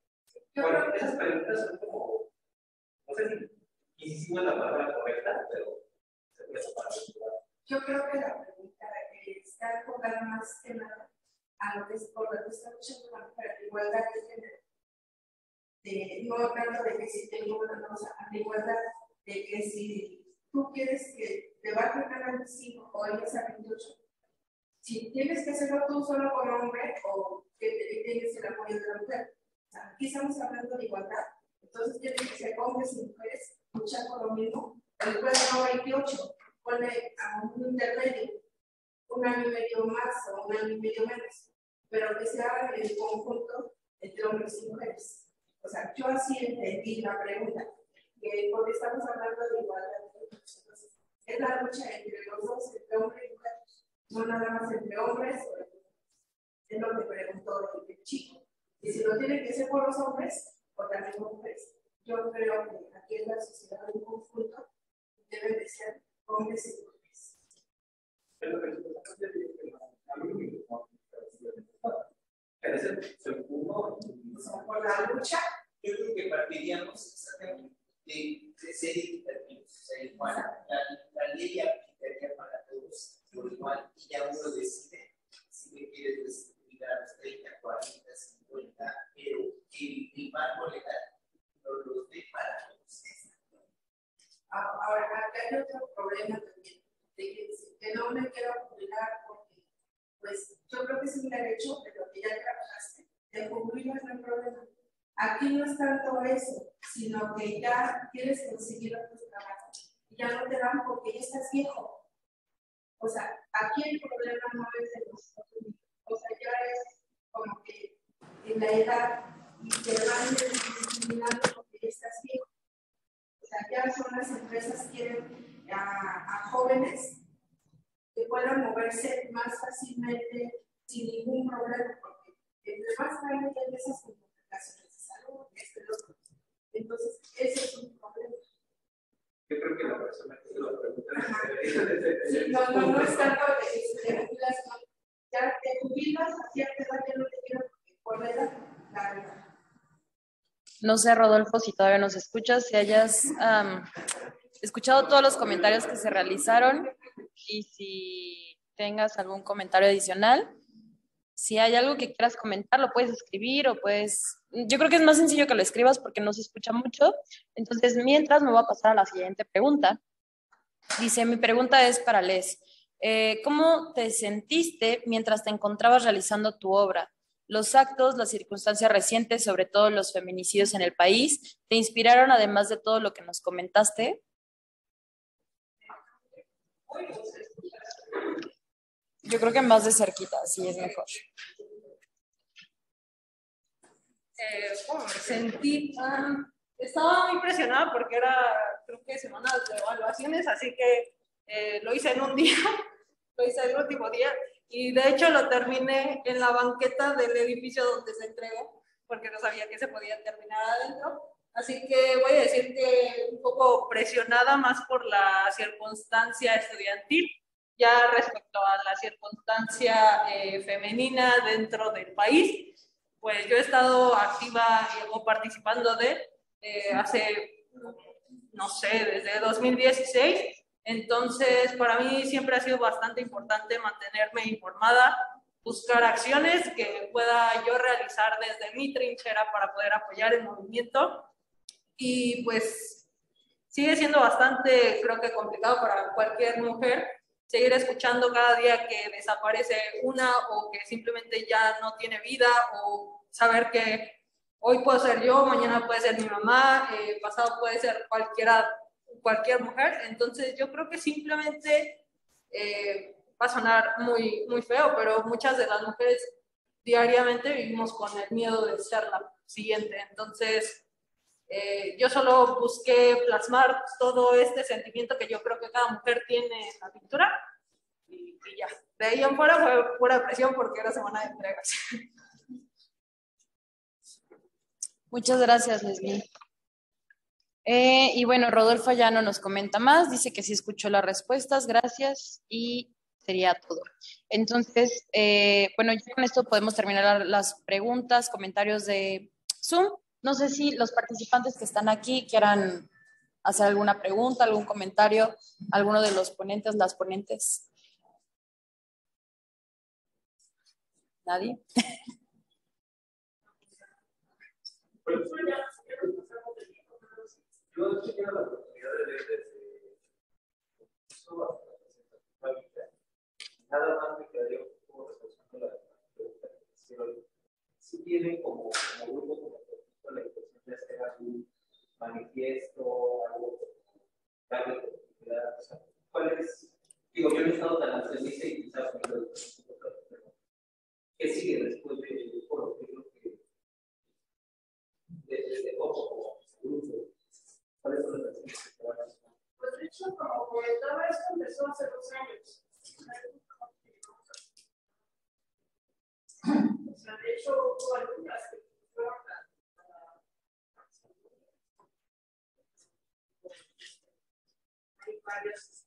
Bueno, esas preguntas son como, no sé si hicimos la palabra correcta, pero se puede separar. Yo creo que la pregunta está enfocada más que nada a lo que es por lo que está luchando la mujer, igualdad de género. No tanto de que si tengo una cosa, a la igualdad de que si tú quieres que te bajen a 25 o ellos a 28, si tienes que hacerlo tú solo como hombre o que tienes el apoyo de la mujer. Aquí estamos hablando de igualdad, entonces tienen que ser hombres y mujeres luchar por lo mismo. El juez no 28, pone a un intermedio, un año y medio más o un año y medio menos, pero que se haga en conjunto entre hombres y mujeres. O sea, yo así entendí la pregunta, que porque estamos hablando de igualdad, entonces, es la lucha entre los dos, entre hombres y mujeres, no nada más entre hombres, es lo que preguntó el chico. Y si lo tiene que ser por los hombres, o también por mujeres. Yo creo que aquí en la sociedad en conjunto deben de ser hombres y mujeres. Por la lucha, yo creo que partiríamos exactamente de ser equitativos. O sea, igual, la ley aplicaría para todos por igual y ya uno decide si le quiere distribuir a los 30, 40, 50, pero que el marco legal no los dé para todos. Ahora, acá hay otro problema también, de que no me quiero jubilar porque, pues, yo creo que es un derecho de lo que ya trabajaste, de jubilar no hay problema. Aquí no es tanto eso, sino que ya quieres conseguir otros trabajos y ya no te dan porque ya estás viejo. O sea, aquí el problema no es de nosotros, o sea, ya es como que en la edad y te van discriminando porque ya estás viejo. O sea, ya son las empresas que quieren a jóvenes que puedan moverse más fácilmente sin ningún problema, porque entre más tarde ya empiezas con complicaciones de salud, entonces ese es un problema. Yo creo que la persona que se lo pregunta no es tanto de que se te jubilas, ya te jubilas, a cierta edad ya no te quiero porque por la edad, la verdad. No sé, Rodolfo, si todavía nos escuchas, si hayas escuchado todos los comentarios que se realizaron y si tengas algún comentario adicional. Si hay algo que quieras comentar, lo puedes escribir o puedes... Yo creo que es más sencillo que lo escribas porque no se escucha mucho. Entonces, mientras me voy a pasar a la siguiente pregunta. Dice, mi pregunta es para Les. ¿Cómo te sentiste mientras te encontrabas realizando tu obra? Los actos, las circunstancias recientes, sobre todo los feminicidios en el país, ¿te inspiraron además de todo lo que nos comentaste? Yo creo que más de cerquita, así es mejor. ¿Cómo me sentí? Estaba muy impresionada porque era, creo que semanas de evaluaciones, así que lo hice en un día, lo hice el último día, y de hecho lo terminé en la banqueta del edificio donde se entregó, porque no sabía que se podía terminar adentro. Así que voy a decir que un poco presionada más por la circunstancia estudiantil, ya respecto a la circunstancia femenina dentro del país. Pues yo he estado activa o participando hace, no sé, desde 2016. Entonces, para mí siempre ha sido bastante importante mantenerme informada, buscar acciones que pueda yo realizar desde mi trinchera para poder apoyar el movimiento. Y pues sigue siendo bastante, creo que complicado para cualquier mujer seguir escuchando cada día que desaparece una o que simplemente ya no tiene vida, o saber que hoy puedo ser yo, mañana puede ser mi mamá, pasado puede ser cualquier mujer. Entonces yo creo que simplemente va a sonar muy, muy feo, pero muchas de las mujeres diariamente vivimos con el miedo de ser la siguiente. Entonces yo solo busqué plasmar todo este sentimiento que yo creo que cada mujer tiene en la pintura, y ya. De ahí en fuera fue pura presión porque era semana de entregas. Muchas gracias, Leslie. Y bueno, Rodolfo ya no nos comenta más, dice que sí escuchó las respuestas, gracias, y sería todo. Entonces, bueno, ya con esto podemos terminar las preguntas, comentarios de Zoom. No sé si los participantes que están aquí quieran hacer alguna pregunta, algún comentario, alguno de los ponentes, las ponentes. ¿Nadie? Yo he tenido la oportunidad de ver desde nada más me quedaría un poco reforzando la pregunta que hicieron. Si tienen como grupo, como la intención de hacer algún manifiesto, algo, darle oportunidad, o sea, ¿cuál es? Digo, yo no he estado tan al servicio y quizás me lo ¿qué sigue después de por lo que creo que desde poco como grupo? ¿Cuáles son las acciones que se van a hacer? Pues de hecho, como comentaba, esto empezó hace 2 años. O sea, de hecho, hubo algunas que fueron hay varios